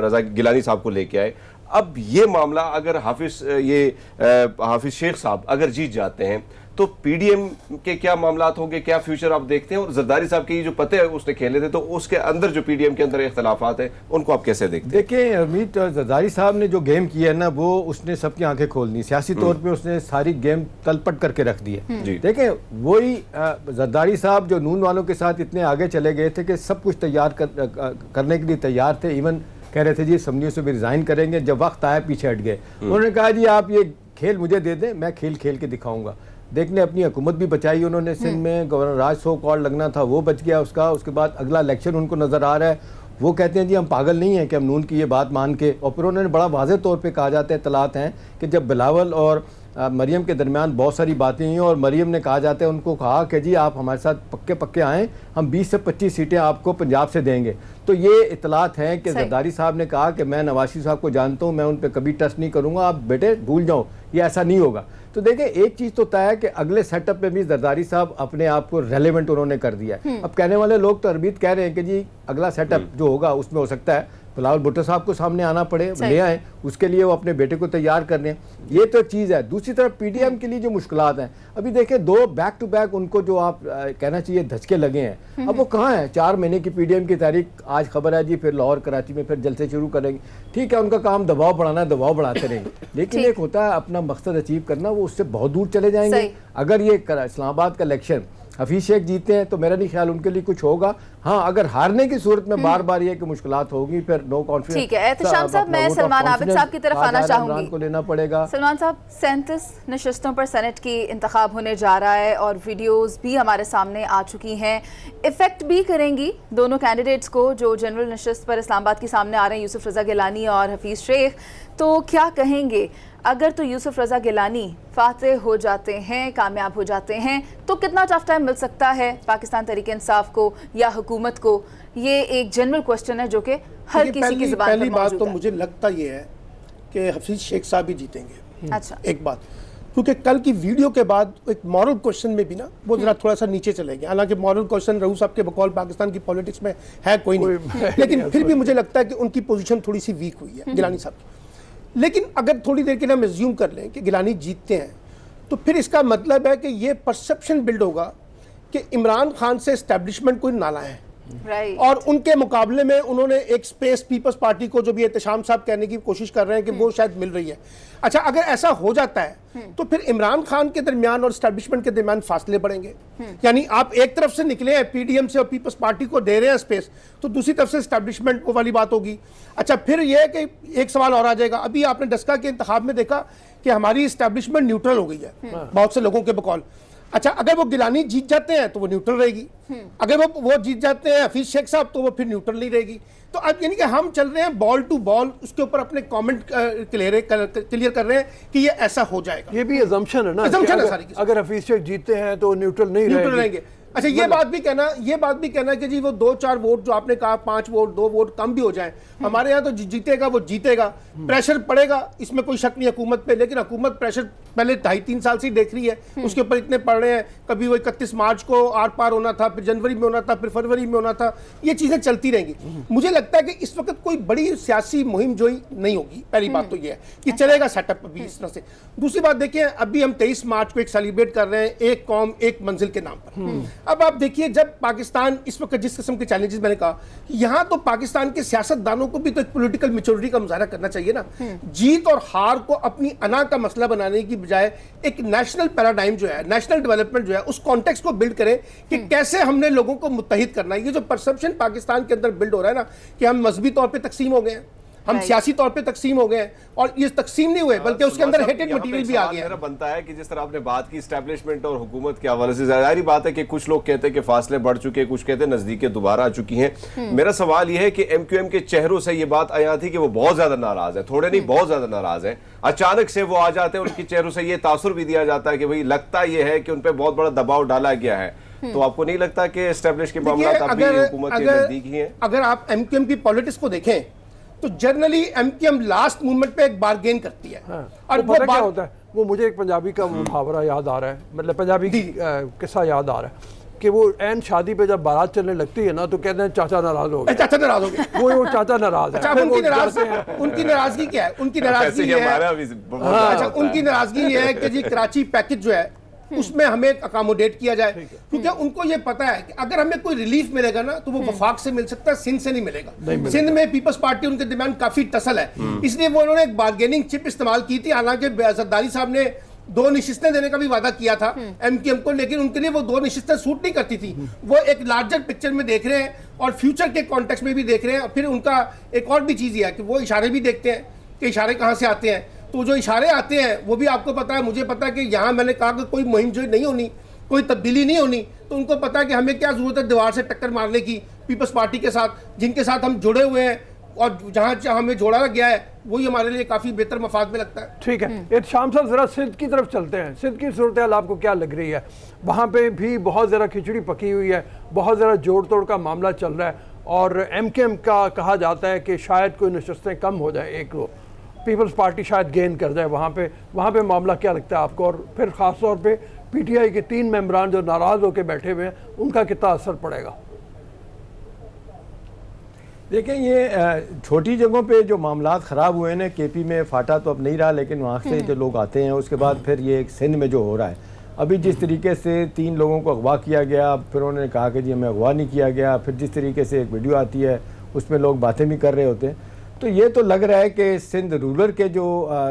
रजा गिलानी साहब को लेके आए। अब ये मामला अगर हाफिज शेख साहब अगर जीत जाते हैं तो पीडीएम के क्या मामलात होंगे, क्या फ्यूचर आप देखते हैं? और जरदारी साहब की जो पते उसने खेले थे तो उसके अंदर जो पीडीएम के अंदर इख्तलाफात है उनको आप कैसे देखते हैं? देखिए अमित, जरदारी साहब ने जो गेम किया है ना, वो उसने सबकी आंखें खोल दी, सियासी तौर पे उसने सारी गेम तलपट करके रख दी है। देखें वही जरदारी साहब जो नून वालों के साथ इतने आगे चले गए थे कि सब कुछ तैयार करने के लिए तैयार थे, इवन कह रहे थे जी असम्बलियों से भी रिजाइन करेंगे, जब वक्त आया पीछे हट गए। उन्होंने कहा जी आप ये खेल मुझे दे दें, मैं खेल खेल के दिखाऊंगा। देखने अपनी हुकूमत भी बचाई उन्होंने, सिंध में गवर्नर राज सो कॉल लगना था वो बच गया उसका। उसके बाद अगला इलेक्शन उनको नज़र आ रहा है, वो कहते हैं जी हम पागल नहीं हैं कि हम नून की ये बात मान के, और फिर उन्होंने बड़ा वाज़ेह तौर पे कहा जाता है, तलात हैं कि जब बिलावल और मरियम के दरमियान बहुत सारी बातें हुई और मरियम ने कहा जाता है उनको कहा कि जी आप हमारे साथ पक्के पक्के आएँ, हम 20 से 25 सीटें आपको पंजाब से देंगे। तो ये इतलात हैं कि जरदारी साहब ने कहा कि मैं नवाज शरीफ साहब को जानता हूँ, मैं उन पर कभी ट्रस्ट नहीं करूँगा, आप बेटे भूल जाओ, ये ऐसा नहीं होगा। तो देखें एक चीज़ तो तय है कि अगले सेटअप में भी जरदारी साहब अपने आप को रेलेवेंट उन्होंने कर दिया है। अब कहने वाले लोग तो अरबीत कह रहे हैं कि जी अगला सेटअप जो होगा उसमें हो सकता है बिलावल भुट्टो साहब को सामने आना पड़े, ले आए, उसके लिए वो अपने बेटे को तैयार कर लें, ये तो चीज़ है। दूसरी तरफ पीडीएम के लिए जो मुश्किलात हैं, अभी देखें 2 बैक टू बैक उनको जो आप कहना चाहिए धचके लगे हैं, अब वो कहाँ हैं? 4 महीने की पीडीएम की तारीख आज खबर है जी, फिर लाहौर कराची में फिर जलसे शुरू करेंगे। ठीक है, उनका काम दबाव बढ़ाना है, दबाव बढ़ाते रहेंगे, लेकिन एक होता है अपना मकसद अचीव करना, वो उससे बहुत दूर चले जाएंगे। अगर ये इस्लामाबाद का इलेक्शन हफीज शेख जीते हैं तो मेरा नहीं ख्याल उनके लिए कुछ होगा। हाँ, अगर हारने की सूरत में बार बार ये कि मुश्किलात होगी, फिर नो कॉन्फिडेंस। ठीक है एहतशाम साहब, मैं सलमान आबिद साहब की तरफ आना चाहूंगी। को लेना पड़ेगा। सलमान साहब, 37 नशिस्तों पर सेनेट की इंतखाब होने जा रहा है और वीडियोस भी हमारे सामने आ चुकी हैं, इफेक्ट भी करेंगी दोनों कैंडिडेट्स को जो जनरल नशिस्त पर इस्लामाबाद के सामने आ रहे हैं, यूसुफ रजा गिलानी और हफीज शेख। तो क्या कहेंगे, अगर तो यूसुफ रजा गिलानी फातेह हो जाते हैं, कामयाब हो जाते हैं, तो कितना टफ टाइम मिल सकता है पाकिस्तान तहरीक इंसाफ को या हुकूमत को? ये एक जनरल क्वेश्चन है जो कि हर किसी की ज़ुबान पर पहली बात तो है। मुझे लगता ये है कि हफीज शेख साहब ही जीतेंगे। अच्छा, एक बात, क्योंकि कल की वीडियो के बाद एक मॉरल क्वेश्चन में भी ना वो जरा थोड़ा सा नीचे चले गए। हालांकि मॉरल क्वेश्चन रहू साहब के बकौल पाकिस्तान की पॉलिटिक्स में है कोई नहीं, लेकिन फिर भी मुझे लगता है कि उनकी पोजीशन थोड़ी सी वीक हुई है गिलानी साहब की। लेकिन अगर थोड़ी देर के लिए हम एज्यूम कर लें कि गिलानी जीतते हैं, तो फिर इसका मतलब है कि ये परसेप्शन बिल्ड होगा कि इमरान खान से एस्टेब्लिशमेंट कोई नाला है, और उनके मुकाबले में उन्होंने एक स्पेस पीपल्स पार्टी को, जो भी एहतशाम साहब कहने की कोशिश कर रहे हैं कि वो शायद मिल रही है। अच्छा, अगर ऐसा हो जाता है तो फिर इमरान खान के दरमियान और एस्टेब्लिशमेंट के दरमियान फासले बढ़ेंगे। यानी आप एक तरफ से निकले हैं पीडीएम से और पीपल्स पार्टी को दे रहे हैं स्पेस, तो दूसरी तरफ से एस्टेब्लिशमेंट वो वाली बात होगी। अच्छा, फिर यह है कि एक सवाल और आ जाएगा, अभी आपने डस्का के इंतखाब में देखा कि हमारी एस्टेब्लिशमेंट न्यूट्रल हो गई है बहुत से लोगों के बकौल। अच्छा, अगर वो गिलानी जीत जाते हैं तो वो न्यूट्रल रहेगी, अगर वो जीत जाते हैं हफीज शेख साहब तो वो फिर न्यूट्रल नहीं रहेगी। तो अब यानी कि हम चल रहे हैं बॉल टू बॉल, उसके ऊपर अपने कमेंट क्लियर कर रहे हैं कि ये ऐसा हो जाएगा। ये भी अजम्पशन है ना, अजम्पशन है सारी की। अगर हफीज शेख जीतते हैं तो न्यूट्रल नहीं रहेंगे। अच्छा, ये बात भी कहना कि जी वो 2-4 वोट जो आपने कहा, 5 वोट 2 वोट कम भी हो जाए, हमारे यहाँ तो जीतेगा वो जीतेगा। प्रेशर पड़ेगा, इसमें कोई शक नहीं हुकूमत पे, लेकिन हुकूमत प्रेशर पहले 2.5-3 साल से ही देख रही है, उसके ऊपर इतने पड़ रहे हैं। कभी वो 31 मार्च को आर पार होना था, फिर जनवरी में होना था, फिर फरवरी में होना था, ये चीजें चलती रहेंगी। मुझे लगता है कि इस वक्त कोई बड़ी सियासी मुहिम जोई नहीं होगी। पहली बात तो ये है कि चलेगा सेटअप अभी इस तरह से। दूसरी बात देखिए, अभी हम 23 मार्च को एक सेलिब्रेट कर रहे हैं एक कौम एक मंजिल के नाम पर। अब आप देखिए, जब पाकिस्तान इस वक्त जिस किस्म के चैलेंजेस मैंने कहा, यहाँ तो पाकिस्तान के सियासतदानों को भी तो एक पॉलिटिकल मैच्योरिटी का मुजाहरा करना चाहिए ना। जीत और हार को अपनी अना का मसला बनाने की बजाय एक नेशनल पैराडाइम जो है, नेशनल डेवलपमेंट जो है, उस कॉन्टेक्स्ट को बिल्ड करें कि कैसे हमने लोगों को मुत्तहिद करना है। ये जो परसेप्शन पाकिस्तान के अंदर बिल्ड हो रहा है ना कि हम मजहबी तौर पर तकसीम हो गए हैं, हम सियासी तौर पे तकसीम हो गए, और ये तकसीम नहीं हुए बल्कि उसके अंदर हेटेड मटेरियल भी आ गया है। बनता है कि जिस तरह आपने बात की एस्टैब्लिशमेंट और हुकूमत के हवाले से, जाहिर बात है कि कुछ लोग कहते हैं कि फासले बढ़ चुके हैं, कुछ कहते हैं नजदीकें दोबारा आ चुकी हैं। मेरा सवाल यह है कि एमक्यूएम के चेहरों से ये बात आया थी कि वो बहुत ज्यादा नाराज है, थोड़े नहीं बहुत ज्यादा नाराज है। अचानक से वो आ जाते हैं, उनके चेहरों से ये तासुर भी दिया जाता है कि भाई लगता यह है कि उन पर बहुत बड़ा दबाव डाला गया है। तो आपको नहीं लगता कि एस्टैब्लिश के मामला हुकूमत के नजदीक ही है? अगर आप एमक्यूएम की पॉलिटिक्स को देखें तो जनरली एमक्यूएम लास्ट मूवमेंट पे एक बारगेन करती है। और वो क्या होता है, वो मुझे एक पंजाबी का मुहावरा याद आ रहा है, मतलब पंजाबी किस्सा याद आ रहा है कि वो एन शादी पे जब बारात चलने लगती है ना तो कहते हैं चाचा नाराज हो गए, चाचा नाराज हो गए, वो चाचा नाराज है। अच्छा, उनकी नाराजगी क्या है? उनकी नाराजगी ये है, अच्छा, उनकी नाराजगी ये है कि जी कराची पैकेज जो है उसमें हमें अकोमोडेट किया जाए, क्योंकि उनको ये पता है कि अगर हमें कोई रिलीफ मिलेगा ना तो वो वफाक से मिल सकता है, सिंध से नहीं मिलेगा। सिंध में पीपल्स पार्टी उनके दरमियान काफी टसल है, इसलिए वो उन्होंने एक बार्गेनिंग चिप इस्तेमाल की थी। हालांकि जरदारी साहब ने 2 नशिस्तें देने का भी वादा किया था एमकेएम को, लेकिन उनके लिए वो 2 नशिस्तें सूट नहीं करती थी। वो एक लार्जर पिक्चर में देख रहे हैं और फ्यूचर के कॉन्टेक्स्ट में भी देख रहे हैं। फिर उनका एक और भी चीज़ ये है कि वो इशारे भी देखते हैं कि इशारे कहाँ से आते हैं, तो जो इशारे आते हैं वो भी आपको पता है, मुझे पता है कि यहाँ मैंने कहा कि कोई मुहिम जो नहीं होनी, कोई तब्दीली नहीं होनी, तो उनको पता है कि हमें क्या जरूरत है दीवार से टक्कर मारने की पीपल्स पार्टी के साथ, जिनके साथ हम जुड़े हुए हैं और जहाँ हमें जोड़ा गया है वही हमारे लिए काफ़ी बेहतर मफाद में लगता है। ठीक है, इरशाद साहब जरा सिंध की तरफ चलते हैं। सिंध की सूरत हाल आपको क्या लग रही है? वहाँ पे भी बहुत ज़रा खिचड़ी पकी हुई है, बहुत ज़रा जोड़ तोड़ का मामला चल रहा है और एमकेएम का कहा जाता है कि शायद कोई नशस्तें कम हो जाए, एक दो पीपल्स पार्टी शायद गेन कर जाए वहाँ पे मामला क्या लगता है आपको? और फिर ख़ास तौर पे पीटीआई के 3 मेंबरान जो नाराज़ होकर बैठे हुए हैं उनका कितना असर पड़ेगा? देखें, ये छोटी जगहों पे जो मामलात ख़राब हुए हैं, केपी में फाटा तो अब नहीं रहा, लेकिन वहाँ से जो लोग आते हैं उसके बाद फिर ये एक सिंध में जो हो रहा है, अभी जिस तरीके से 3 लोगों को अगवा किया गया, फिर उन्होंने कहा कि जी हमें अगवा नहीं किया गया, फिर जिस तरीके से एक वीडियो आती है उसमें लोग बातें भी कर रहे होते हैं, तो ये तो लग रहा है कि सिंध रूरल के जो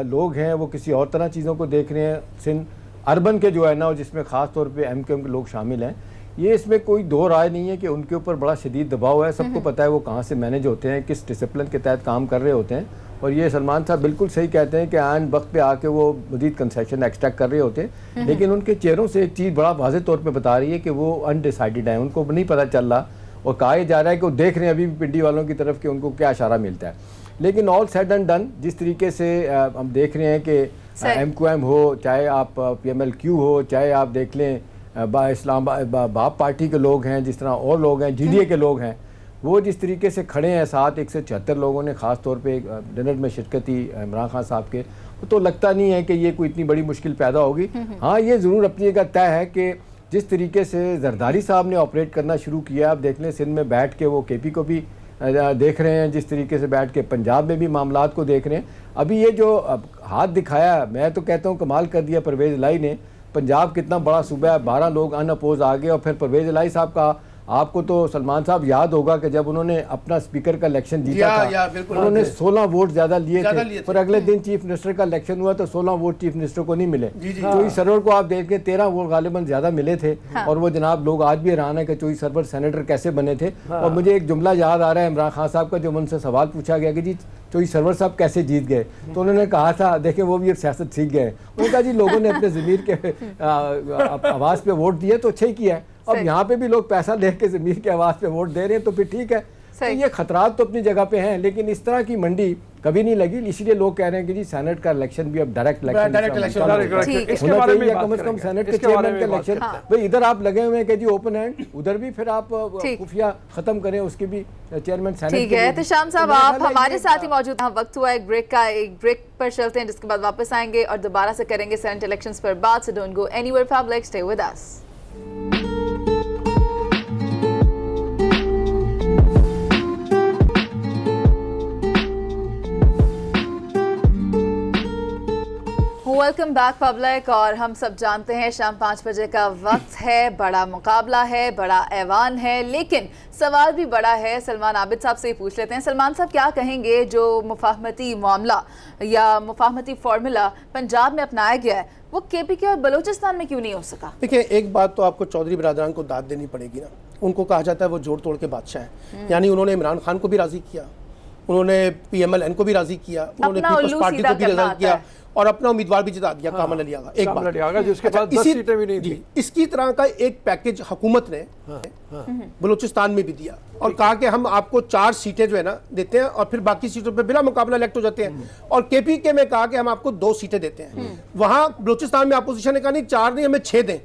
लोग हैं वो किसी और तरह चीज़ों को देख रहे हैं। सिंध अर्बन के जो है ना, जिसमें ख़ास तौर पे एमकेएम के लोग शामिल हैं, ये इसमें कोई दो राय नहीं है कि उनके ऊपर बड़ा शदीद दबाव है। सबको पता है वो कहाँ से मैनेज होते हैं, किस डिसिप्लिन के तहत काम कर रहे होते हैं। और ये सलमान साहब बिल्कुल सही कहते हैं कि आन वक्त पे आके वो मज़ीद कंसेशन एक्सट्रैक्ट कर रहे होते हैं, लेकिन उनके चेहरों से एक चीज़ बड़ा वाज़ेह तौर पर बता रही है कि वो अनडिसाइडेड है, उनको नहीं पता चल रहा। और कहा जा रहा है कि वो देख रहे हैं अभी भी पिंडी वालों की तरफ कि उनको क्या इशारा मिलता है। लेकिन ऑल सेड एंड डन, जिस तरीके से हम देख रहे हैं कि एमक्यूएम हो, चाहे आप पीएमएलक्यू हो, चाहे आप देख लें बाप पार्टी के लोग हैं, जिस तरह और लोग हैं, जीडीए के लोग हैं, वो जिस तरीके से खड़े हैं साथ 176 लोगों ने ख़ास तौर पे डिनर में शिरकत की इमरान खान साहब के, तो लगता नहीं है कि ये कोई इतनी बड़ी मुश्किल पैदा होगी। हाँ, ये ज़रूर अपनी जगह तय है कि जिस तरीके से जरदारी साहब ने ऑपरेट करना शुरू किया, आप देख लें सिंध में बैठ के वो केपी को भी देख रहे हैं, जिस तरीके से बैठ के पंजाब में भी मामलात को देख रहे हैं। अभी ये जो हाथ दिखाया, मैं तो कहता हूँ कमाल कर दिया परवेज़ इलाही ने। पंजाब कितना बड़ा सूबा है, 12 लोग अनअपोज आ गए, और फिर परवेज़ इलाही साहब का, आपको तो सलमान साहब याद होगा कि जब उन्होंने अपना स्पीकर का इलेक्शन जीता था, उन्होंने 16 वोट ज्यादा लिए थे, और अगले दिन चीफ मिनिस्टर का इलेक्शन हुआ तो 16 वोट चीफ मिनिस्टर को नहीं मिले। चोई सरवर को आप देख के 13 वोट गालिबन ज्यादा मिले थे। और वो जनाब लोग आज भी हैरान है कि चोई सरवर सेनेटर कैसे बने थे। और मुझे एक जुमला याद आ रहा है इमरान खान साहब का, जो उनसे सवाल पूछा गया कि जी चोई सरवर साहब कैसे जीत गए, तो उन्होंने कहा था देखें वो भी अब सियासत सीख गए। उन्होंने कहा जी लोगों ने अपने ज़मीर के आवाज़ पे वोट दिए तो अच्छा ही किया है, अब यहाँ पे भी लोग पैसा दे के ज़मीर के आवाज़ पे वोट दे रहे हैं तो फिर ठीक है। तो ये खतरात तो अपनी जगह पे हैं, लेकिन इस तरह की मंडी कभी नहीं लगी, इसलिए लोग कह रहे हैं कि जी सेनेट का इलेक्शन भी अब डायरेक्ट इलेक्शन कम से कम सेनेट के चेयरमैन का इलेक्शन। भाई इधर आप लगे हुए हैं कि जी ओपन हैंड, उधर भी फिर आप खुफिया खत्म करें उसके भी चेयरमैन सेनेट। ठीक है एहतिशाम साहब, आप हमारे साथ ही मौजूद हैं। वक्त हुआ एक ब्रेक का, एक ब्रेक पर चलते हैं, जिसके बाद वापस आएंगे और दोबारा से करेंगे सेनेट इलेक्शंस पर बात। So don't go anywhere public, stay with us. Welcome back public. और हम सब जानते हैं शाम 5 बजे का वक्त है, बड़ा मुकाबला है, बड़ा ऐवान है, लेकिन सवाल भी बड़ा है। सलमान आबिद साहब से ही पूछ लेते हैं। सलमान साहब क्या कहेंगे, जो मुफाहमती मामला या मुफाहमती फार्मूला पंजाब में अपनाया गया है, वो केपीके और बलूचिस्तान में क्यों नहीं हो सका? देखिए, एक बात तो आपको चौधरी बिरादरान को दाद देनी पड़ेगी ना, उनको कहा जाता है वो जोड़ तोड़ के बादशाह है। यानी उन्होंने इमरान खान को भी राजी किया, उन्होंने पीएमएलएन को भी राजी किया, उन्होंने पीपल्स पार्टी को भी राजी किया और अपना उम्मीदवार भी जिता दिया, कामल अली आगा। एक बात जिसके पास 10 सीटें भी नहीं थी। इसकी तरह का एक पैकेज हुकूमत ने बलूचिस्तान में भी दिया और कहा कि हम आपको 4 सीटें जो है ना देते हैं और फिर बाकी सीटों पे बिना मुकाबला इलेक्ट हो जाते हैं। और केपीके में कहा कि हम आपको 2 सीटें देते हैं। वहां बलूचिस्तान में अपोजिशन ने कहा नहीं 4 नहीं, हमें 6 दें,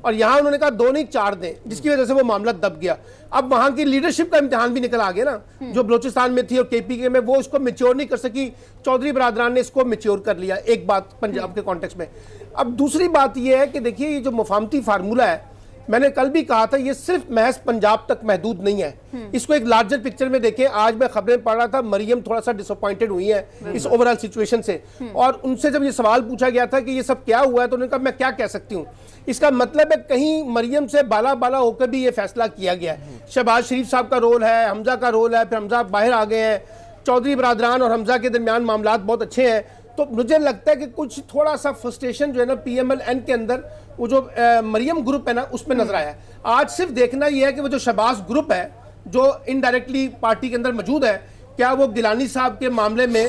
और यहां उन्होंने कहा 2 नहीं 4 दें, जिसकी वजह से वो मामला दब गया। अब वहां की लीडरशिप का इम्तिहान भी निकल आ गया ना, जो बलूचिस्तान में थी और केपीके में, वो इसको मैच्योर नहीं कर सकी। चौधरी बिरादरान ने इसको मैच्योर कर लिया, एक बात पंजाब के कॉन्टेक्स्ट में। अब दूसरी बात यह है कि देखिए, ये जो मुफाहमती फार्मूला है, मैंने कल भी कहा था ये सिर्फ महज पंजाब तक महदूद नहीं है, इसको एक लार्जर पिक्चर में देखें। आज मैं खबरें पढ़ रहा था, मरियम थोड़ा सा डिसअपॉइंटेड हुई है इस ओवरऑल सिचुएशन से, और उनसे जब ये सवाल पूछा गया था कि ये सब क्या हुआ है, तो उन्होंने कहा मैं क्या कह सकती हूँ। इसका मतलब है कहीं मरियम से बाला बाला होकर भी ये फैसला किया गया है। शहबाज शरीफ साहब का रोल है, हमजा का रोल है, फिर हमजा बाहर आ गए हैं, चौधरी बरादरान और हमजा के दरमियान मामलात बहुत अच्छे हैं। तो मुझे लगता है कि कुछ थोड़ा सा फ्रस्ट्रेशन जो है ना PMLN के अंदर वो जो मरियम ग्रुप है ना उसमें नजर आया है। आज सिर्फ देखना यह है कि वो जो शहबाज ग्रुप है जो इनडायरेक्टली पार्टी के अंदर मौजूद है, क्या वो गिलानी साहब के मामले में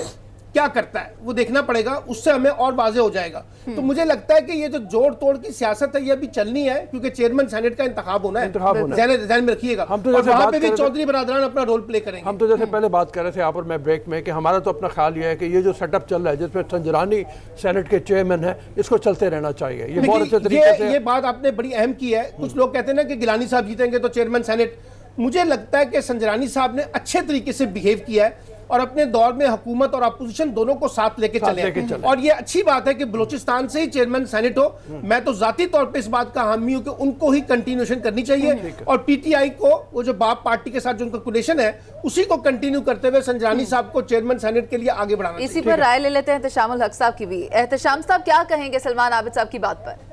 क्या करता है वो देखना पड़ेगा, उससे हमें और वाजे हो जाएगा। तो मुझे लगता है कि ये जो जोड़ तोड़ की सियासत है ये अभी चलनी है, क्योंकि चेयरमैन सेनेट का इंतखाब होना है, ध्यान में रखिएगा। हम तो और वहाँ पे भी चौधरी बरादरान अपना रोल प्ले करेंगे। हम तो जैसे पहले बात कर रहे थे यहाँ पर मैं ब्रेक में कि हमारा तो अपना ख्याल ये है कि ये जो सेटअप चल रहा है जिसमें संजरानी सेनेट के चेयरमैन है, इसको चलते रहना चाहिए। ये बहुत अच्छे तरीके से ये बात आपने बड़ी अहम की है। कुछ लोग कहते हैं ना कि गिलानी साहब जीतेंगे तो चेयरमैन सेनेट, मुझे लगता है कि संजरानी साहब ने अच्छे तरीके से बिहेव किया है और अपने दौर में हुकूमत और अपोजिशन दोनों को साथ लेके चले। और ये अच्छी बात है कि बलूचिस्तान से ही चेयरमैन सेनेट हो। मैं तो जाती तौर पे इस बात का हामी हूं कि उनको ही कंटिन्यूएशन करनी चाहिए, और PTI को वो जो बाप पार्टी के साथ जो उनका कुलेशन है उसी को कंटिन्यू करते हुए संजरानी साहब को चेयरमैन सेनेट के लिए आगे बढ़ाना। इसी पर राय ले लेते हैं एहतशामुल हक साहब की भी। एहतशाम साहब क्या कहेंगे सलमान आबिद साहब की बात पर?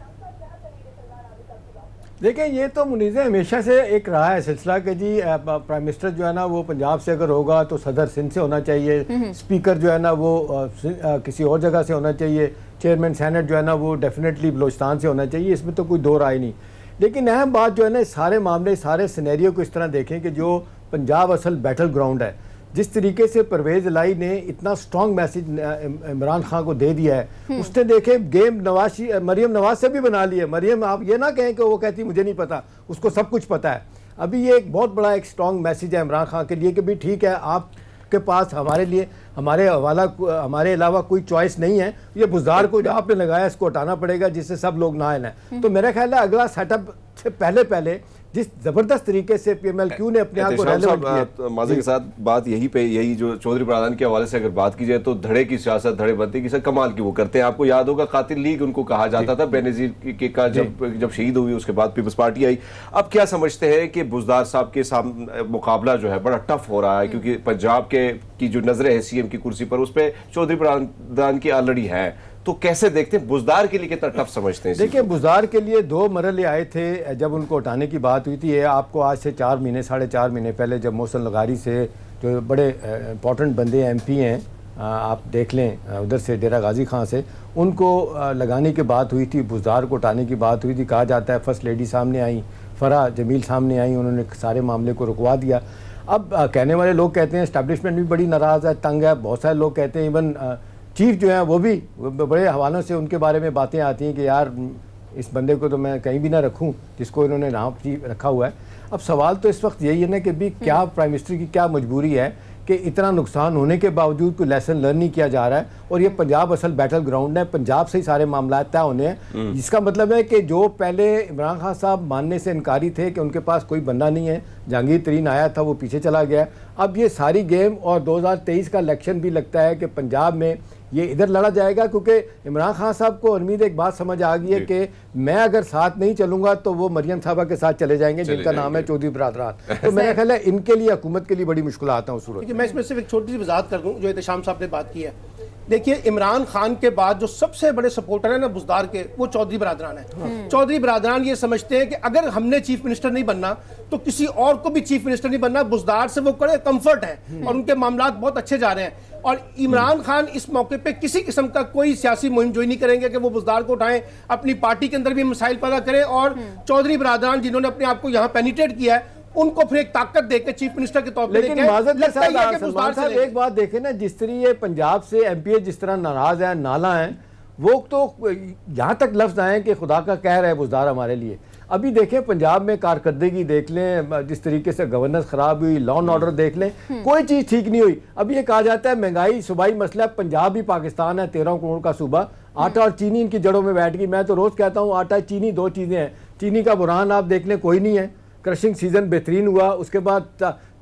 देखिए, ये तो मुनीज़े हमेशा से एक रहा है सिलसिला कि जी प्राइम मिनिस्टर जो है ना वो पंजाब से अगर होगा तो सदर सिंध से होना चाहिए, स्पीकर जो है ना वो किसी और जगह से होना चाहिए, चेयरमैन सेनेट जो है ना वो डेफिनेटली बलूचिस्तान से होना चाहिए, इसमें तो कोई दो राय नहीं। लेकिन अहम बात जो है ना सारे मामले सारे सिनेरियो को इस तरह देखें कि जो पंजाब असल बैटल ग्राउंड है, जिस तरीके से परवेज लाई ने इतना स्ट्रॉन्ग मैसेज इमरान खान को दे दिया है, उसने देखे गेम मरियम नवाज से भी बना ली है। मरियम आप ये ना कहें कि वो कहती मुझे नहीं पता, उसको सब कुछ पता है। अभी ये एक बहुत बड़ा एक स्ट्रॉन्ग मैसेज है इमरान खान के लिए कि भी ठीक है, आपके पास हमारे लिए हमारे अलावा कोई चॉइस नहीं है, ये बुज़दार को जो आपने लगाया इसको हटाना पड़ेगा जिससे सब लोग नाइन है। तो मेरा ख्याल है अगला सेटअप से पहले जिस जबरदस्त तरीके से PMLQ ने अपने आप को रेलेवेंट किया। माज़े के साथ बात यही जो चौधरी बरादरान के हवाले से अगर बात की जाए तो धड़े की सियासत, धड़े बंदी की कमाल की वो करते हैं। आपको याद होगा कातिल लीग उनको कहा जाता था, बेनज़ीर के का जब शहीद हुई उसके बाद पीपल्स पार्टी आई। अब क्या समझते हैं कि बुज़दार साहब के सामने मुकाबला जो है बड़ा टफ हो रहा है, क्योंकि पंजाब की जो नजरें है CM की कुर्सी पर उस पर चौधरी बरादरान की ऑलरेडी है, तो कैसे देखते हैं बुज़दार के लिए कितना टफ समझते हैं? देखिए, बुज़दार के लिए दो मरहले आए थे जब उनको हटाने की बात हुई थी। ये आपको आज से 4-4.5 महीने पहले जब मोहसिन लगारी से जो बड़े इंपॉर्टेंट बंदे MP हैं, आप देख लें उधर से डेरा गाजी खां से, उनको लगाने की बात हुई थी, बुज़दार को हटाने की बात हुई थी। कहा जाता है फर्स्ट लेडी सामने आई, फरा जमील सामने आई, उन्होंने सारे मामले को रुकवा दिया। अब कहने वाले लोग कहते हैं एस्टैब्लिशमेंट भी बड़ी नाराज़ है, तंग है। बहुत सारे लोग कहते हैं इवन चीफ जो है वो भी बड़े हवालों से उनके बारे में बातें आती हैं कि यार इस बंदे को तो मैं कहीं भी ना रखूं जिसको इन्होंने नाम रखा हुआ है। अब सवाल तो इस वक्त यही है ना कि भी क्या प्राइम मिनिस्टर की क्या मजबूरी है कि इतना नुकसान होने के बावजूद कोई लेसन लर्न नहीं किया जा रहा है, और ये पंजाब असल बैटल ग्राउंड है, पंजाब से ही सारे मामला तय होने हैं। इसका मतलब है कि जो पहले इमरान खान साहब मानने से इनकारी थे कि उनके पास कोई बंदा नहीं है, जहांगीर तरीन आया था वो पीछे चला गया। अब ये सारी गेम और 2023 का इलेक्शन भी लगता है कि पंजाब में ये इधर लड़ा जाएगा, क्योंकि इमरान खान साहब को उम्मीद एक बात समझ आ गई है कि मैं अगर साथ नहीं चलूंगा तो वो मरियम साहबा के साथ चले जाएंगे जिनका नाम है चौधरी बरादरान। तो मेरा ख्याल है इनके लिए हुकूमत के लिए बड़ी मुश्किल आता है उस सूरत। मैं इसमें सिर्फ एक छोटी सी वजाहत कर दूं जो एहतशाम साहब ने बात की है। देखिए, इमरान खान के बाद जो सबसे बड़े सपोर्टर है ना बुज़दार के, वो चौधरी बरादरान है। चौधरी बरादरान ये समझते हैं कि अगर हमने चीफ मिनिस्टर नहीं बनना तो किसी और को भी चीफ मिनिस्टर नहीं बनना। बुज़दार से वो बड़े कंफर्ट है और उनके मामलात बहुत अच्छे जा रहे हैं। और इमरान खान इस मौके पे किसी किस्म का कोई सियासी मुहिम जोई नहीं करेंगे कि वो बुज़दार को उठाएं, अपनी पार्टी के अंदर भी मसाइल पैदा करें, और चौधरी बरादरान जिन्होंने अपने आप को यहाँ पेनिट्रेट किया है उनको फिर एक ताकत देकर चीफ मिनिस्टर के तौर पर लेकिन सलमान साहब एक बात देखें ना, जिस तरह ये पंजाब से MP जिस तरह नाराज है, नाला है, वो तो यहाँ तक लफ्ज आए कि खुदा का कहर है बुज़दार हमारे लिए। अभी देखें पंजाब में कारकर्दगी देख लें, जिस तरीके से गवर्नेंस खराब हुई, लॉ एंड ऑर्डर देख लें, कोई चीज़ ठीक नहीं हुई। अभी ये कहा जाता है महंगाई सूबाई मसला है, पंजाब भी पाकिस्तान है, 13 करोड़ का सूबा, आटा और चीनी इनकी जड़ों में बैठ गई। मैं तो रोज़ कहता हूँ आटा चीनी दो चीज़ें हैं। चीनी का बुरहान आप देख लें कोई नहीं है, क्रशिंग सीजन बेहतरीन हुआ, उसके बाद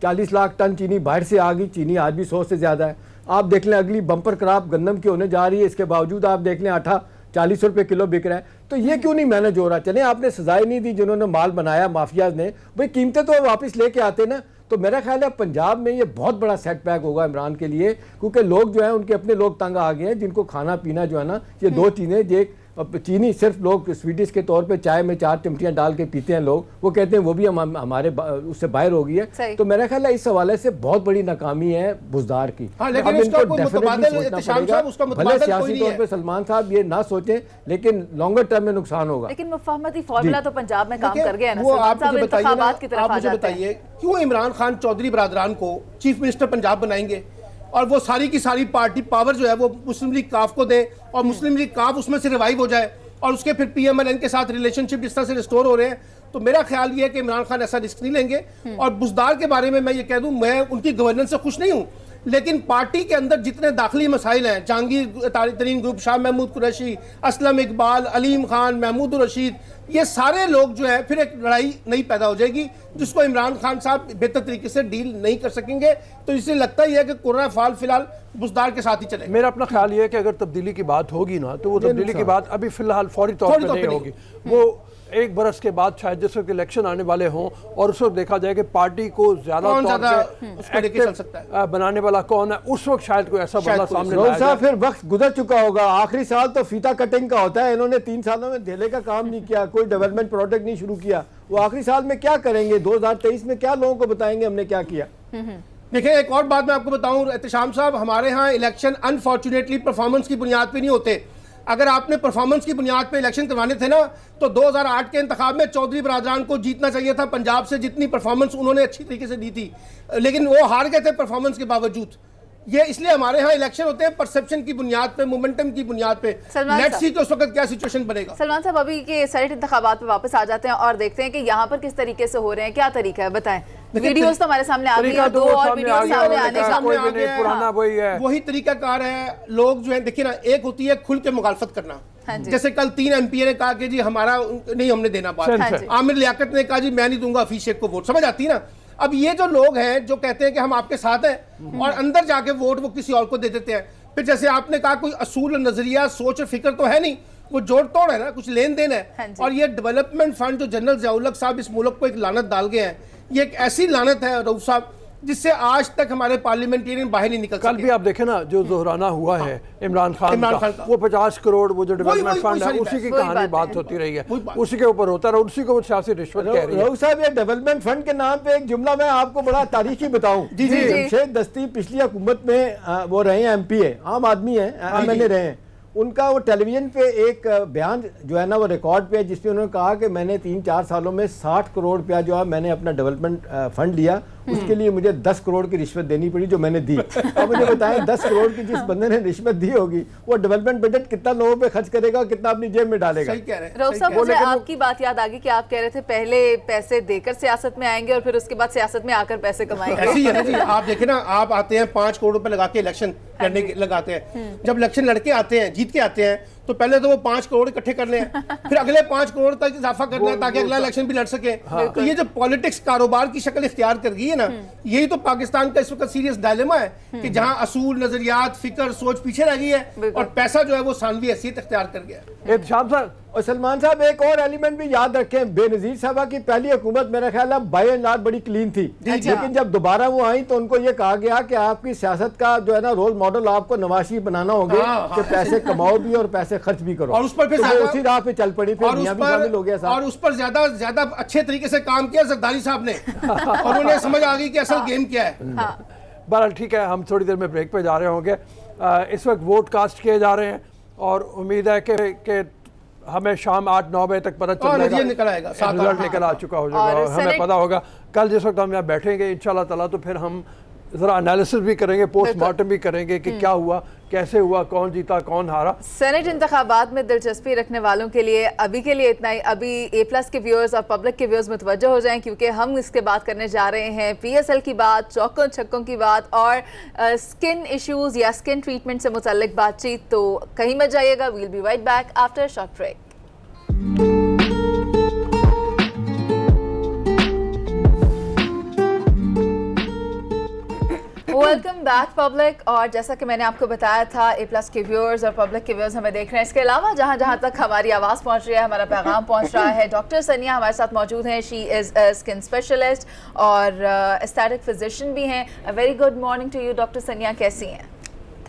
40 लाख टन चीनी बाहर से आ गई, चीनी आज भी 100 से ज़्यादा है। आप देख लें अगली बम्पर क्रॉप गंदम की होने जा रही है, इसके बावजूद आप देख लें आटा 40 रुपए किलो बिक रहा है, तो ये क्यों नहीं मैनेज हो रहा? चले आपने सजाएं नहीं दी जिन्होंने माल बनाया माफियाज ने, भाई कीमतें तो वापस लेके आते ना। तो मेरा ख्याल है पंजाब में ये बहुत बड़ा सेटबैक होगा इमरान के लिए, क्योंकि लोग जो है उनके अपने लोग तंग आ गए हैं, जिनको खाना पीना जो है ना, ये दो चीज़ें, एक चीनी सिर्फ लोग स्वीडिश के तौर पे चाय में 4 चमटियां डाल के पीते हैं लोग, वो कहते हैं वो भी हमारे उससे बाहर हो गई है। तो मेरा ख्याल है इस हवाले से बहुत बड़ी नाकामी है बुजदार की। लेकिन इनको भले सियासी तौर पे सलमान साहब ये ना सोचें, लेकिन लॉन्गर टर्म में नुकसान होगा। लेकिन मुफाहमती फॉर्मूला तो पंजाब में काम कर गया है ना। आप मुझे बताइए क्यों इमरान खान चौधरी बरादरान को चीफ मिनिस्टर पंजाब बनाएंगे और वो सारी की सारी पार्टी पावर जो है वो मुस्लिम लीग काफ को दे और मुस्लिम लीग काफ उसमें से रिवाइव हो जाए और उसके फिर पीएमएलएन के साथ रिलेशनशिप जिस तरह से रिस्टोर हो रहे हैं। तो मेरा ख्याल ये है कि इमरान खान ऐसा रिस्क नहीं लेंगे। और बुजदार के बारे में मैं ये कह दूं, मैं उनकी गवर्नेंस से खुश नहीं हूं, लेकिन पार्टी के अंदर जितने दाखिली मसाइल हैं, जहांगीर तरीन ग्रुप, शाह महमूद कुरैशी, असलम इकबाल, अलीम खान, महमूद रशीद, ये सारे लोग जो है फिर एक लड़ाई नई पैदा हो जाएगी जिसको इमरान खान साहब बेहतर तरीके से डील नहीं कर सकेंगे। तो इसलिए लगता ही है कि कोरोना फाल फिलहाल बुजदार के साथ ही चलेगा। मेरा अपना ख्याल ये है कि अगर तब्दीली की बात होगी ना, तो वो तब्दीली की बात अभी फिलहाल फौरी तौर पर नहीं होगी। वो 1 बरस के बाद शायद जिस वक्त इलेक्शन आने वाले हों और उस वक्त देखा जाए कि पार्टी को ज्यादा बनाने वाला कौन है, उस वक्त शायद कोई ऐसा बंदा सामने। फिर वक्त गुजर चुका होगा, आखिरी साल तो फीता कटिंग का होता है। इन्होंने 3 सालों में धेले का काम नहीं किया, कोई डेवलपमेंट प्रोजेक्ट नहीं शुरू किया, वो आखिरी साल में क्या करेंगे? 2023 में क्या लोगों को बताएंगे हमने क्या किया? देखिए एक और बात मैं आपको बताऊं एहतशाम साहब, हमारे यहाँ इलेक्शन अनफॉर्चुनेटली परफॉर्मेंस की बुनियाद पे नहीं होते। अगर आपने परफॉर्मेंस की बुनियाद पे इलेक्शन करवाने थे ना, तो 2008 के इंतखाब में चौधरी बरादरान को जीतना चाहिए था पंजाब से, जितनी परफॉर्मेंस उन्होंने अच्छी तरीके से दी थी, लेकिन वो हार गए थे परफॉर्मेंस के बावजूद। ये इसलिए हमारे यहाँ इलेक्शन होते हैं परसेप्शन की बुनियाद पे, मोमेंटम की बुनियाद पे। लेट्स सी कि उस वक्त क्या सिचुएशन बनेगा। सलमान साहब अभी के सेनेट इंतखाबात पे वापस आ जाते हैं और देखते हैं कि यहाँ पर किस तरीके से हो रहे हैं, क्या तरीका है बताएं। वीडियोस तो हमारे सामने आ गई है, 2 और वीडियोस सामने आने का पुराना वही तरीका कार है। लोग जो है देखिए ना, एक होती है खुल के मुखालफत करना, जैसे कल 3 एमपी ने कहा कि जी हमारा नहीं, हमने देना बात। आमिर लियाकत ने कहा जी मैं नहीं दूंगा हफीज शेख को वोट, समझ आती है ना। अब ये जो लोग हैं जो कहते हैं कि हम आपके साथ हैं और अंदर जाके वोट वो किसी और को दे देते हैं। फिर जैसे आपने कहा कोई असूल, नजरिया, सोच और फिक्र तो है नहीं, वो जोड़ तोड़ है ना, कुछ लेन देन है। और ये डेवलपमेंट फंड जो जनरल ज़ियाउल हक साहब इस मुल्क को एक लानत डाल गए हैं, ये एक ऐसी लानत है रऊफ साहब जिससे आज तक हमारे पार्लियामेंटियन बाहर नहीं निकल सके। कल भी आप देखें ना, जो जोहराना हुआ है इमरान खान का, वो 50 करोड़ वो जो डेवलपमेंट फंड है उसी की कहानी बात होती रही है, उसी के ऊपर होता है, उसी को सियासी रिश्वत कह रही है। रऊफ साहब ये डेवलपमेंट फंड के नाम पे एक जुमला मैं आपको बड़ा तारीखी बताऊं। जमशेद दस्ती पिछली हुकूमत में वो रहे हैं, एमपी है, आम आदमी है, एमएलए रहे हैं। उनका वो टेलीविजन पे एक बयान जो है ना वो रिकॉर्ड पे है, जिसमें उन्होंने कहा कि मैंने 3-4 सालों में 60 करोड़ रुपया जो है मैंने अपना डेवलपमेंट फंड लिया, उसके लिए मुझे 10 करोड़ की रिश्वत देनी पड़ी जो मैंने दी। अब मुझे बताएं 10 करोड़ की जिस बंदे ने रिश्वत दी होगी वो डेवलपमेंट बजट कितना लोगों पे खर्च करेगा, कितना अपनी जेब में डालेगा? सही कह रहे हैं। रऊफ साहब मुझे आपकी बात याद आ गई कि आप कह रहे थे पहले पैसे देकर सियासत में आएंगे और फिर उसके बाद सियासत में आकर पैसे कमाएंगे। ऐसी है ना जी, आप देखें ना, आप आते हैं 5 करोड़ रुपए लगा के इलेक्शन लड़ने लगाते हैं। जब इलेक्शन लड़के आते हैं, जीत के आते हैं, तो पहले तो वो 5 करोड़ इकट्ठे करने हैं, फिर अगले 5 करोड़ तक इजाफा करना है ताकि अगला इलेक्शन भी लड़ सके। तो ये जो पॉलिटिक्स कारोबार की शक्ल इख्तियार कर गई है ना, यही तो पाकिस्तान का इस वक्त सीरियस डायलेमा है कि जहां असूल, नजरियात, फिक्र, सोच पीछे रह गई है और पैसा जो है वो सानवी हैसियत इख्तियार कर गया। और सलमान साहब एक और एलिमेंट भी याद रखें, बेनजीर साहबा की पहली हुकूमत मेरा ख्याल है बाय एंड लार्ज बड़ी क्लीन थी, लेकिन जब दोबारा वो आई तो उनको ये कहा गया कि आपकी सियासत का जो है ना रोल मॉडल आपको नवाज शरीफ बनाना होगा कि पैसे कमाओ भी और पैसे खर्च भी करो, और उस पर फिर तो उसी राह पे चल पड़ी, फिर मियां भी शामिल हो गया और उस पर ज्यादा अच्छे तरीके से काम किया जरदारी साहब ने और उन्हें समझ आ गई कि असल गेम क्या है। बहरहाल ठीक है, हम थोड़ी देर में ब्रेक पे जा रहे होंगे। इस वक्त वोट कास्ट किए जा रहे हैं और उम्मीद है कि हमें शाम 8-9 बजे तक पता चल जाएगा, रिजल्ट निकल आ चुका हो जाएगा और हमें पता होगा। कल जिस वक्त हम यहाँ बैठेंगे इंशाल्लाह ताला तो फिर हम जरा एनालिसिस भी करेंगे, पोस्टमार्टम भी करेंगे कि क्या हुआ, कैसे हुआ, कौन जीता, कौन हारा। सेनेट इंतखाबात में दिलचस्पी रखने वालों के लिए अभी के लिए इतना ही। अभी A+ के व्यूअर्स और पब्लिक के व्यूअर्स मुतवज्जो हो जाएं क्योंकि हम इसके बात करने जा रहे हैं PSL की बात, चौकों छक्कों की बात और स्किन इश्यूज या स्किन ट्रीटमेंट से मुतल्लिक बातचीत। तो कहीं मत जाइएगा, we'll be right back after short break. Welcome back public. और जैसा कि मैंने आपको बताया था, A+ के व्यूअर्स और पब्लिक के व्यूअर्स हमें देख रहे हैं। इसके अलावा जहाँ जहाँ तक हमारी आवाज़ पहुँच रही है, हमारा पैगाम पहुँच रहा है, डॉक्टर सनिया हमारे साथ मौजूद हैं। She is a skin specialist और एस्थेटिक फिजिशियन भी हैं। A very good morning to you doctor Sania, कैसी हैं?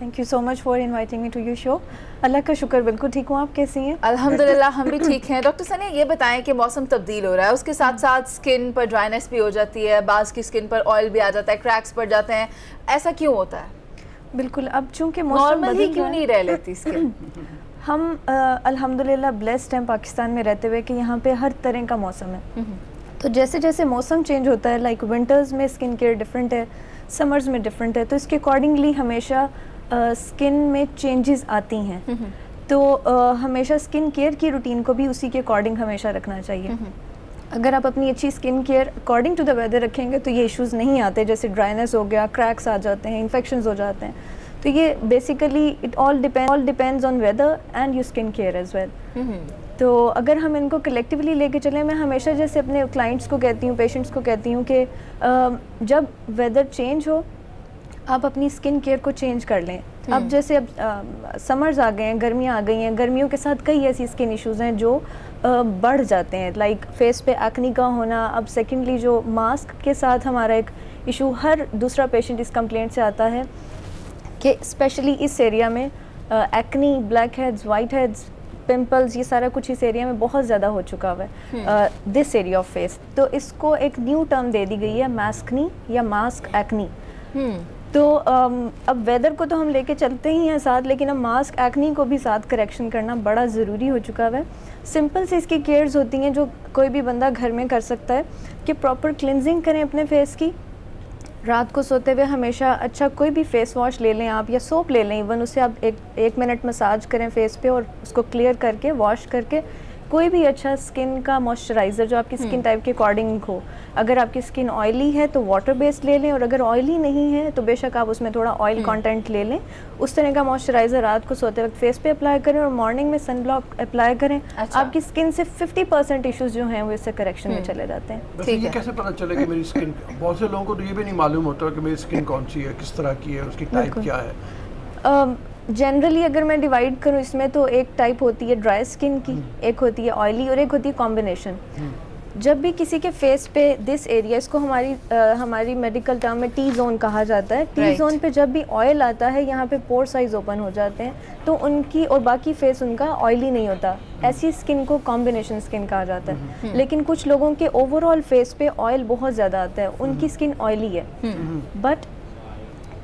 Thank you so much for inviting me to your show. Allah का शुक्र, बिल्कुल ठीक हूँ। आप कैसी हैं? अल्हम्दुलिल्लाह हम भी ठीक हैं। डॉक्टर सनिया ये बताएं कि मौसम तब्दील हो रहा है, उसके साथ साथ स्किन पर ड्राइनेस भी हो जाती है, बाज़ की स्किन पर ऑयल भी आ जाता है, क्रैक्स पड़ जाते हैं, ऐसा क्यों होता है? बिल्कुल, अब चूँकि मौसम नॉर्मल ही क्यों नहीं रह लेती स्किन? हम अल्हम्दुलिल्लाह ब्लेस्ड हैं पाकिस्तान में रहते हुए कि यहाँ पे हर तरह का मौसम है। तो जैसे जैसे मौसम चेंज होता है, लाइक विंटर्स में स्किन केयर डिफरेंट है, समर्स में डिफरेंट है, तो इसके अकॉर्डिंगली हमेशा स्किन में चेंजेस आती हैं। तो हमेशा स्किन केयर की रूटीन को भी उसी के अकॉर्डिंग हमेशा रखना चाहिए। अगर आप अपनी अच्छी skin care according to the weather रखेंगे तो ये इश्यूज़ नहीं आते, जैसे ड्राइनेस हो गया, क्रैक्स आ जाते हैं, इन्फेक्शंस हो जाते हैं। तो ये basically it all depends on weather and your skin care as well. तो अगर हम इनको कलेक्टिवली लेके चलें, मैं हमेशा जैसे अपने क्लाइंट्स को कहती हूँ, पेशेंट्स को कहती हूँ कि जब वेदर चेंज हो आप अपनी स्किन केयर को चेंज कर लें। अब जैसे अब समर्स आ गए हैं, गर्मियाँ आ गई हैं, गर्मियों के साथ कई ऐसी स्किन इश्यूज़ हैं जो बढ़ जाते हैं, लाइक फेस पे एक्ने का होना। अब सेकेंडली जो मास्क के साथ हमारा एक इशू, हर दूसरा पेशेंट इस कंप्लेंट से आता है कि स्पेशली इस एरिया में acne, black heads, white heads, pimples, ये सारा कुछ इस एरिया में बहुत ज़्यादा हो चुका हुआ है, दिस एरिया ऑफ फेस। तो इसको एक न्यू टर्म दे दी गई है, मास्कनी या मास्क एक्नी। तो अब वेदर को तो हम लेके चलते ही हैं साथ, लेकिन अब मास्क एक्नी को भी साथ करेक्शन करना बड़ा ज़रूरी हो चुका है। सिंपल से इसकी केयर्स होती हैं जो कोई भी बंदा घर में कर सकता है कि प्रॉपर क्लिनजिंग करें अपने फेस की। रात को सोते हुए हमेशा अच्छा कोई भी फेस वॉश ले लें आप, या सोप ले लें इवन, उससे आप एक मिनट मसाज करें फेस पे और उसको क्लियर करके वॉश करके कोई भी अच्छा स्किन का मॉइस्चराइज़र जो आपकी स्किन टाइप के अकॉर्डिंग हो। अगर आपकी स्किन ऑयली है तो वाटर बेस्ड ले लें, और अगर ऑयली नहीं है तो बेशक आप उसमें थोड़ा ऑयल कंटेंट ले लें। उस तरह का मॉइस्चराइज़र रात को सोते वक्त फेस पे अप्लाई करें और मॉर्निंग में सन ब्लॉक अप्लाई करें। अच्छा। आपकी स्किन से 50% इश्यूज जो हैं वो इससे करेक्शन में चले जाते हैं। ठीक है, कैसे पता चले कि मेरी स्किन, बहुत से लोगों को तो ये भी नहीं मालूम होता कि मेरी स्किन कौन सी है, किस तरह की है, उसकी टाइप क्या है। जनरली अगर मैं डिवाइड करूँ इसमें, तो एक टाइप होती है ड्राई स्किन की, एक होती है ऑयली और एक होती है कॉम्बिनेशन। जब भी किसी के फेस पे दिस एरिया, इसको हमारी मेडिकल टर्म में टी जोन कहा जाता है, टी जोन पे जब भी ऑयल आता है, यहाँ पे पोर साइज ओपन हो जाते हैं, तो उनकी और बाकी फेस उनका ऑयली नहीं होता। ऐसी स्किन को कॉम्बिनेशन स्किन कहा जाता है। लेकिन कुछ लोगों के ओवरऑल फेस पे ऑयल बहुत ज़्यादा आता है, उनकी स्किन ऑयली है। बट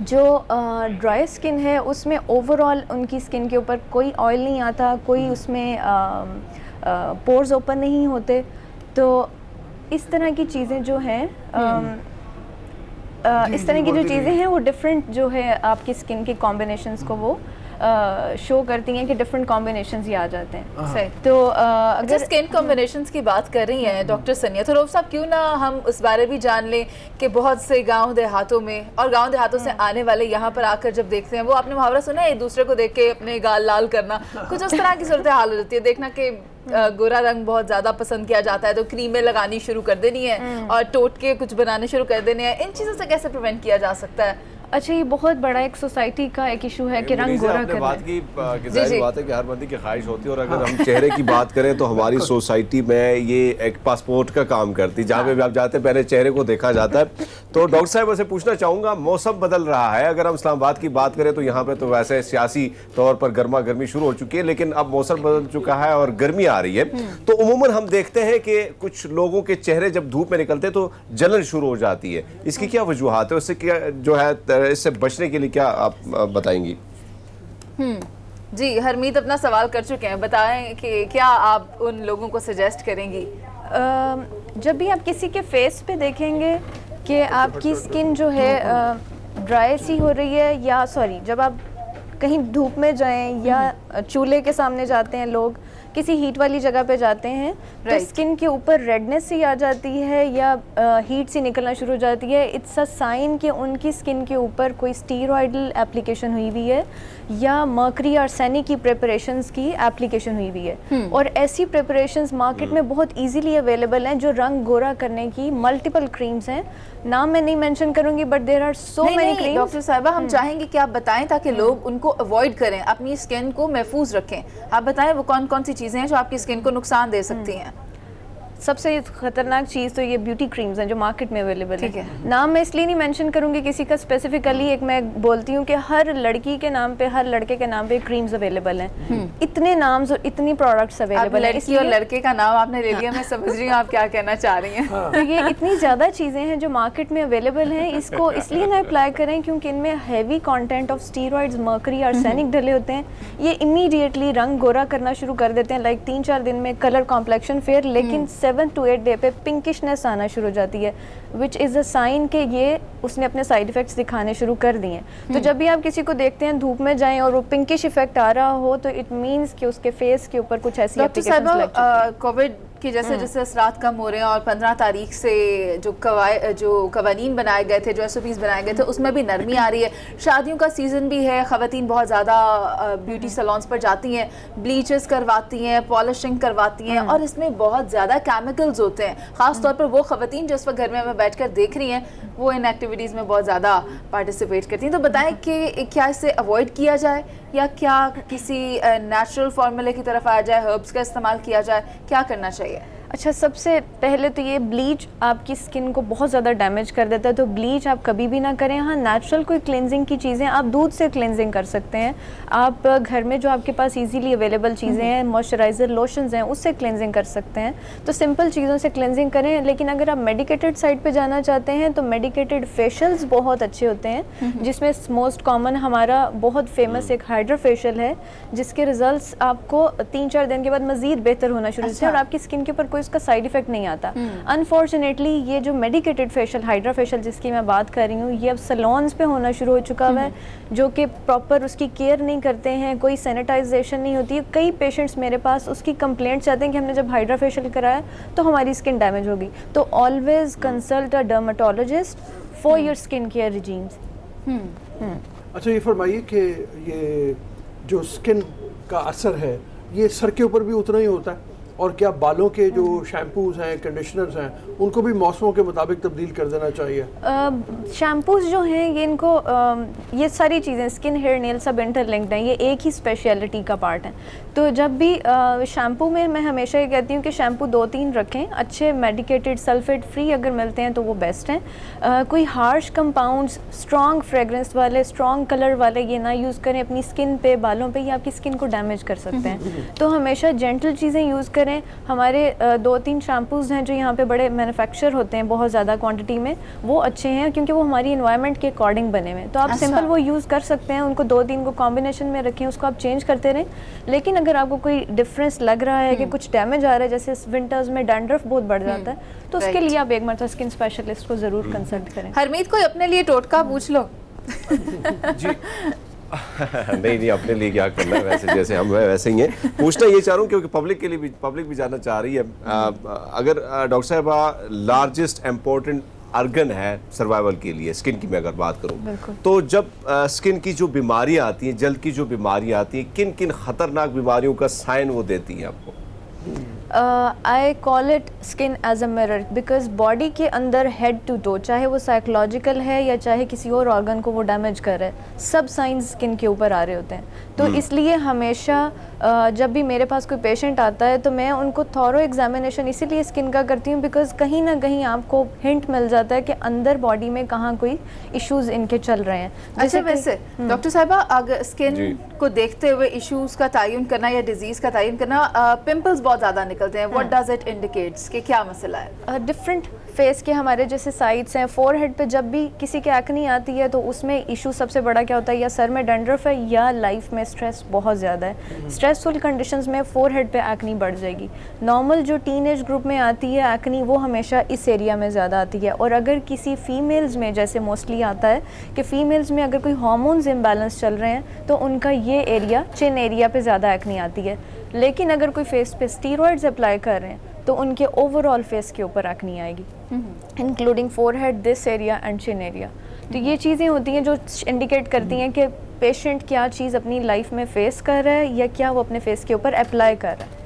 जो ड्राई स्किन है उसमें ओवरऑल उनकी स्किन के ऊपर कोई ऑयल नहीं आता, कोई उसमें पोर्स ओपन नहीं होते। तो इस तरह की चीज़ें जो हैं इस तरह की जो चीज़ें हैं वो डिफरेंट जो है आपकी स्किन के कॉम्बिनेशंस को वो शो करती हैं कि डिफरेंट कॉम्बिनेशंस ही आ जाते हैं। सही। तो अगर स्किन कॉम्बिनेशंस की बात कर रही हैं डॉक्टर सनिया, तो रऊफ साहब क्यों ना हम उस बारे भी जान लें कि बहुत से गांव देहातों में और गांव देहातों से आने वाले यहाँ पर आकर जब देखते हैं, वो आपने मुहावरा सुना है, एक दूसरे को देख के अपने गाल लाल करना, कुछ उस तरह की सूरत हाल हो जाती है। देखना कि गोरा रंग बहुत ज़्यादा पसंद किया जाता है तो क्रीमें लगानी शुरू कर देनी है और टोट के कुछ बनाने शुरू कर देने हैं। इन चीज़ों से कैसे प्रिवेंट किया जा सकता है? अच्छा, ये बहुत बड़ा एक सोसाइटी का एक इशू है कि रंग गोरा करना। बात की जाहिर बात है कि हर बंदी की ख्वाहिश होती है, और अगर हम चेहरे की बात करें तो हमारी सोसाइटी में ये एक पासपोर्ट का काम करती है, जहाँ पे भी आप जाते हैं पहले चेहरे को देखा जाता है। तो डॉक्टर साहब से पूछना चाहूँगा, मौसम बदल रहा है, अगर हम इस्लामाबाद की बात करें तो यहाँ पे तो वैसे सियासी तौर पर गर्मा गर्मी शुरू हो चुकी है, लेकिन अब मौसम बदल चुका है और गर्मी आ रही है। तो उमूमन हम देखते हैं कि कुछ लोगों के चेहरे जब धूप में निकलते हैं तो जलन शुरू हो जाती है। इसकी क्या वजूहात है, उससे क्या जो है, इससे बचने के लिए क्या आप बताएंगी? जी, हरमीत अपना सवाल कर चुके हैं, बताएं कि क्या आप उन लोगों को सजेस्ट करेंगी? जब भी आप किसी के फेस पे देखेंगे कि आपकी स्किन जो है ड्राई सी हो रही है, या जब आप कहीं धूप में जाएं या चूल्हे के सामने जाते हैं लोग, किसी हीट वाली जगह पे जाते हैं तो स्किन के ऊपर रेडनेस सी आ जाती है या हीट सी निकलना शुरू हो जाती है, इट्स अ साइन कि उनकी स्किन के ऊपर कोई स्टीरॉयडल एप्लीकेशन हुई हुई है या मर्करी आर्सेनिक की प्रिपरेशंस की एप्लीकेशन हुई हुई है। और ऐसी प्रिपरेशंस मार्केट में बहुत इजीली अवेलेबल हैं जो रंग गोरा करने की मल्टीपल क्रीम्स हैं, नाम मैं नहीं मेंशन करूंगी but there are so many creams. Doctor साहिबा हम चाहेंगे कि आप बताएं ताकि लोग उनको अवॉइड करें, अपनी स्किन को महफूज रखें। आप बताएं वो कौन कौन सी चीज़ें हैं जो आपकी स्किन को नुकसान दे सकती हैं। सबसे खतरनाक चीज़ तो ये ब्यूटी क्रीम्स हैं जो मार्केट में अवेलेबल है। नाम मैं इसलिए नहीं मेंशन करूंगी किसी का स्पेसिफिकली, एक मैं बोलती हूँ कि हर लड़की के नाम पे हर लड़के के नाम पे क्रीम्स अवेलेबल हैं। इतने नाम्स और इतनी प्रोडक्ट्स अवेलेबल है। लड़की और लड़के का नाम आपने ले लिया, मैं समझ रही हूँ आप क्या कहना चाह रही हैं। तो ये इतनी ज़्यादा चीज़ें हैं जो मार्केट में अवेलेबल हैं, इसको इसलिए ना अप्लाई करें क्योंकि इनमें heavy content of steroids, mercury, arsenic डले होते हैं। ये इमीडिएटली रंग गोरा करना शुरू कर देते हैं, लाइक 3-4 दिन में कलर कॉम्प्लेक्शन फेयर, लेकिन 7 to 8 डे पे पिंकिशनेस आना शुरू हो जाती है, विच इज़ अ साइन कि ये उसने अपने साइड इफ़ेक्ट्स दिखाने शुरू कर दिए हैं। तो जब भी आप किसी को देखते हैं धूप में जाएं और वो पिंकिश इफेक्ट आ रहा हो तो इट मीन्स कि उसके फेस के ऊपर कुछ ऐसी एप्लीकेशंस लग चुकी हैं। कोविड कि जैसे जैसे असरात कम हो रहे हैं और 15 तारीख से जो कवानीन बनाए गए थे, जो SOPs बनाए गए थे, उसमें भी नरमी आ रही है। शादियों का सीज़न भी है, ख़वातीन बहुत ज़्यादा ब्यूटी सैलून्स पर जाती हैं, ब्लीचेस करवाती हैं, पॉलिशिंग करवाती हैं और इसमें बहुत ज़्यादा केमिकल्स होते हैं। ख़ास तौर पर वो ख़वातीन जो इस वक्त घर में हमें बैठ कर देख रही हैं, वो इन एक्टिविटीज़ में बहुत ज़्यादा पार्टिसिपेट करती हैं। तो बताएं कि क्या इसे अवॉइड किया जाए या क्या किसी नेचुरल फार्मूले की तरफ आया जाए, हर्ब्स का इस्तेमाल किया जाए, क्या करना चाहिए? अच्छा, सबसे पहले तो ये ब्लीच आपकी स्किन को बहुत ज़्यादा डैमेज कर देता है, तो ब्लीच आप कभी भी ना करें। हाँ, नेचुरल कोई क्लेंजिंग की चीज़ें आप दूध से क्लेंजिंग कर सकते हैं। आप घर में जो आपके पास इजीली अवेलेबल चीज़ें हैं, मॉइस्चराइज़र, लोशंस हैं, उससे क्लेंजिंग कर सकते हैं। तो सिंपल चीज़ों से क्लेंजिंग करें। लेकिन अगर आप मेडिकेटेड साइड पे जाना चाहते हैं तो मेडिकेटेड फेशियल्स बहुत अच्छे होते हैं, जिसमें मोस्ट कॉमन हमारा बहुत फेमस एक हाइड्रा फेशियल है, जिसके रिजल्ट्स आपको 3-4 दिन के बाद मज़ीद बेहतर होना शुरू होते हैं और आपकी स्किन के ऊपर कोई उसका साइड इफेक्ट नहीं आता। अनफॉर्चुनेटली ये जो मेडिकेटेड फेशियल, हाइड्रा फेशियल जिसकी मैं बात कर रही हूँ, ये अब सैलून्स पे होना शुरू हो चुका है, जो कि प्रॉपर उसकी केयर नहीं करते हैं, कोई सैनिटाइजेशन नहीं होती है। कई पेशेंट्स मेरे पास उसकी कंप्लेंट्स आते हैं कि हमने जब हाइड्रा फेशियल कराया तो हमारी स्किन डैमेज होगी। तो always consult a dermatologist for your skin care regimes. अच्छा, ये फरमाइए कि ये जो स्किन का असर है ये सर के ऊपर भी उतना ही होता है, और क्या बालों के जो शैम्पूज हैं, कंडीशनर्स हैं, उनको भी मौसमों के मुताबिक तब्दील कर देना चाहिए? शैम्पूज जो हैं ये इनको ये सारी चीज़ें स्किन, हेयर, नेल सब इंटरलिंक्ड हैं, ये एक ही स्पेशलिटी का पार्ट है। तो जब भी शैम्पू में मैं हमेशा ये कहती हूँ कि शैम्पू 2-3 रखें, अच्छे मेडिकेटेड सल्फेट फ्री अगर मिलते हैं तो वो बेस्ट हैं। कोई हार्श कंपाउंड्स, स्ट्रॉन्ग फ्रेगरेंस वाले, स्ट्रॉन्ग कलर वाले ये ना यूज़ करें अपनी स्किन पे, बालों पे, ये आपकी स्किन को डैमेज कर सकते हैं। तो हमेशा जेंटल चीज़ें यूज़ करें। हमारे 2-3 शैम्पूज़ हैं जो यहाँ पे बड़े मैन्युफैक्चर होते हैं बहुत ज़्यादा क्वांटिटी में, वो अच्छे हैं क्योंकि वो हमारी एनवायरनमेंट के अकॉर्डिंग बने हुए हैं। तो आप सिंपल वो यूज़ कर सकते हैं, उनको 2-3 को कॉम्बिनेशन में रखें, उसको आप चेंज करते रहें। लेकिन अगर आपको कोई डिफरेंस लग रहा है कि कुछ डैमेज आ रहा है, जैसे विंटर्स में डैंड्रफ बहुत बढ़ जाता है, तो उसके लिए आप एक मरतबा स्किन स्पेशलिस्ट को ज़रूर कंसल्ट करें। हरमीत, कोई अपने लिए टोटका पूछ लो। जी नहीं, अपने लिए क्या करना है, वैसे जैसे हम वैसे ही हैं। पूछना ये चाह रहा हूँ क्योंकि पब्लिक भी जानना चाह रही है। अगर डॉक्टर साहबा लार्जेस्ट इम्पोर्टेंट अर्गन है सर्वाइवल के लिए, स्किन की मैं अगर बात करूँ, तो जब स्किन की जो बीमारियाँ आती हैं, जल्द की जो बीमारियाँ आती हैं, किन किन खतरनाक बीमारियों का साइन वो देती हैं आपको? I call it skin as a mirror, because body के अंदर हेड टू टो, चाहे वो साइकोलॉजिकल है या चाहे किसी और ऑर्गन को वो डैमेज कर रहा है, सब साइंस स्किन के ऊपर आ रहे होते हैं। तो इसलिए हमेशा जब भी मेरे पास कोई पेशेंट आता है तो मैं उनको थॉरो एग्जामिनेशन इसीलिए स्किन का करती हूँ, बिकॉज कहीं ना कहीं आपको हिंट मिल जाता है कि अंदर बॉडी में कहाँ कोई इश्यूज इनके चल रहे हैं। अच्छा, वैसे डॉक्टर साहिबा, अगर स्किन को देखते हुए इश्यूज का तयन करना या डिजीज का तयन करना, पिंपल्स बहुत ज़्यादा निकलते हैं, व्हाट डज इट इंडिकेट्स कि क्या मसला है? डिफरेंट फेस के हमारे जैसे साइड्स हैं, फोरहेड पे जब भी किसी के एक्नी आती है तो उसमें इशू सबसे बड़ा क्या होता है, या सर में डैंड्रफ है या लाइफ में स्ट्रेस बहुत ज़्यादा है। स्ट्रेसफुल कंडीशंस में फोरहेड पे एक्नी बढ़ जाएगी। नॉर्मल जो टीनेज ग्रुप में आती है एक्नी, वो हमेशा इस एरिया में ज़्यादा आती है। और अगर किसी फीमेल्स में जैसे मोस्टली आता है कि फ़ीमेल्स में अगर कोई हार्मोन्स इम्बैलेंस चल रहे हैं तो उनका ये एरिया, चिन एरिया पे ज़्यादा एक्नी आती है। लेकिन अगर कोई फेस पे स्टीरॉइड्स अप्लाई कर रहे हैं तो उनके ओवरऑल फेस के ऊपर एक्ने आएगी, including forehead, this area and chin area. तो ये चीज़ें होती हैं जो इंडिकेट करती हैं कि पेशेंट क्या चीज़ अपनी लाइफ में फेस कर रहा है या क्या वो अपने फेस के ऊपर अप्लाई कर रहा है।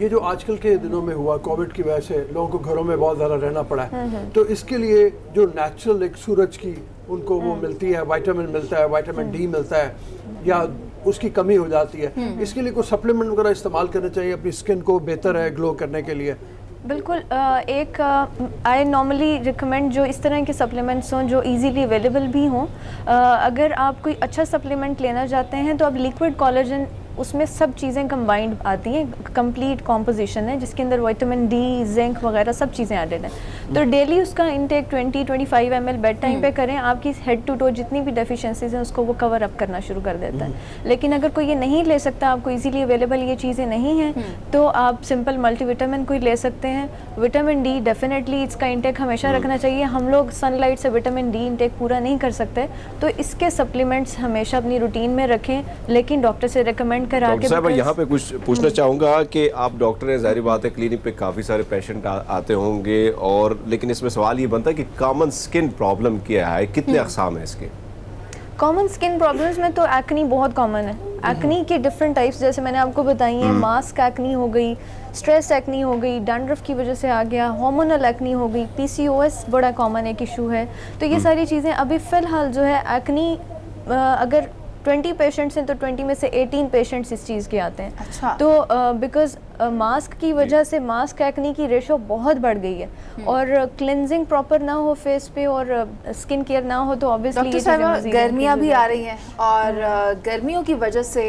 ये जो आजकल के दिनों में हुआ कोविड की वजह से लोगों को घरों में बहुत ज़्यादा रहना पड़ा है, तो इसके लिए जो नेचुरल एक सूरज की उनको वो मिलती है, विटामिन मिलता है, विटामिन डी मिलता है या उसकी कमी हो जाती है, इसके लिए कोई सप्लीमेंट वगैरह इस्तेमाल करना चाहिए अपनी स्किन को बेहतर है ग्लो करने के लिए? बिल्कुल। एक आई नॉर्मली रिकमेंड जो इस तरह के सप्लीमेंट्स हों जो इजीली अवेलेबल भी हों। अगर आप कोई अच्छा सप्लीमेंट लेना चाहते हैं तो आप लिक्विड कोलेजन, उसमें सब चीज़ें कंबाइंड आती हैं, कंप्लीट कॉम्पोजिशन है जिसके अंदर विटामिन डी, जिंक वगैरह सब चीज़ें एडेड हैं। तो डेली उसका इंटेक 20-25 ml बेड टाइम पे करें, आपकी हेड टू टो जितनी भी डेफिशिएंसीज हैं उसको वो कवर अप करना शुरू कर देता है। लेकिन अगर कोई ये नहीं ले सकता, आपको इजीली अवेलेबल ये चीज़ें नहीं हैं, तो आप सिंपल मल्टीविटामिन कोई ले सकते हैं। विटामिन डी डेफिनेटली इसका इंटेक हमेशा रखना चाहिए। हम लोग सनलाइट से विटामिन डी इंटेक पूरा नहीं कर सकते, तो इसके सप्लीमेंट्स हमेशा अपनी रूटीन में रखें, लेकिन डॉक्टर से रिकमेंड करा के। डॉक्टर साहब यहाँ पे कुछ पूछना चाहूँगा कि आप डॉक्टर हैं, जाहिर बात है क्लिनिक पे काफ़ी सारे पेशेंट आते होंगे, और लेकिन इसमें सवाल ये बनता है कि कॉमन स्किन प्रॉब्लम क्या है, कितने अक़साम है इसके? कॉमन स्किन प्रॉब्लम्स में तो एक्नी बहुत कॉमन है। एक्नी के डिफरेंट टाइप्स जैसे मैंने आपको बताई हैं, मास्क एक्नी हो गई, स्ट्रेस एक्नी हो गई, डैंड्रफ की वजह से आ गया, हार्मोनल एक्नी हो गई, पीसीओएस बड़ा कॉमन एक इशू है। तो ये सारी चीज़ें अभी फ़िलहाल जो है एक्नी, अगर 20 पेशेंट्स हैं तो 20 में से 18 पेशेंट्स इस चीज़ के आते हैं। अच्छा। तो बिकॉज मास्क की वजह से मास्क एक्नी की रेशो बहुत बढ़ गई है, और क्लिनजिंग प्रॉपर ना हो फेस पे और स्किन केयर ना हो तो ऑब्वियसली डॉक्टर साहब गर्मियाँ भी आ रही हैं, और गर्मियों की वजह से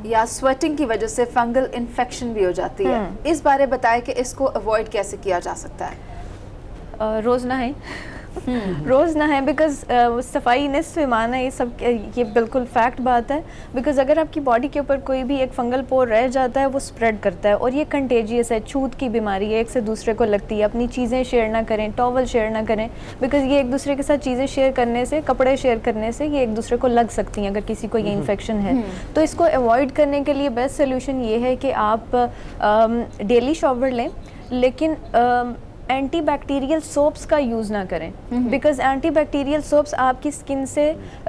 या स्वेटिंग की वजह से फंगल इन्फेक्शन भी हो जाती है। इस बारे बताएं कि इसको अवॉइड कैसे किया जा सकता है? रोज़ नहाएं। रोज़ ना है, बिकॉज सफाई निस्फ़ ईमान है, ये सब ये बिल्कुल फैक्ट बात है। बिकॉज अगर आपकी बॉडी के ऊपर कोई भी एक फंगल पोर रह जाता है वो स्प्रेड करता है, और ये कंटेजियस है, छूत की बीमारी है, एक से दूसरे को लगती है। अपनी चीज़ें शेयर ना करें, टॉवल शेयर ना करें, बिकॉज ये एक दूसरे के साथ चीज़ें शेयर करने से, कपड़े शेयर करने से ये एक दूसरे को लग सकती हैं अगर किसी को ये इन्फेक्शन है। तो इसको अवॉइड करने के लिए बेस्ट सोल्यूशन ये है कि आप डेली शॉवर लें, लेकिन एंटीबैक्टीरियल सोप्स का यूज़ ना करें, बिकॉज एंटीबैक्टीरियल सोप्स आपकी स्किन से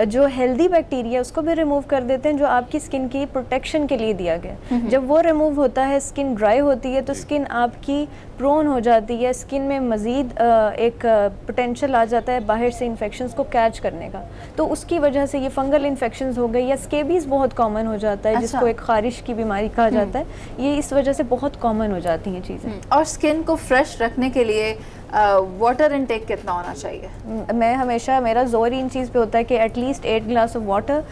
जो हेल्दी बैक्टीरिया उसको भी रिमूव कर देते हैं जो आपकी स्किन की प्रोटेक्शन के लिए दिया गया। जब वो रिमूव होता है, स्किन ड्राई होती है, तो स्किन आपकी प्रोन हो जाती है, स्किन में मज़ीद एक पोटेंशियल आ जाता है बाहर से इन्फेक्शंस को कैच करने का। तो उसकी वजह से ये फंगल इन्फेक्शंस हो गई, या स्केबीज़ बहुत कॉमन हो जाता है, जिसको एक खारिश की बीमारी कहा जाता है। ये इस वजह से बहुत कॉमन हो जाती हैं चीज़ें। और स्किन को फ्रेश रखने के लिए वाटर इनटेक कितना होना चाहिए? मैं हमेशा, मेरा जोर इन चीज़ पे होता है कि at least 8 glass of water,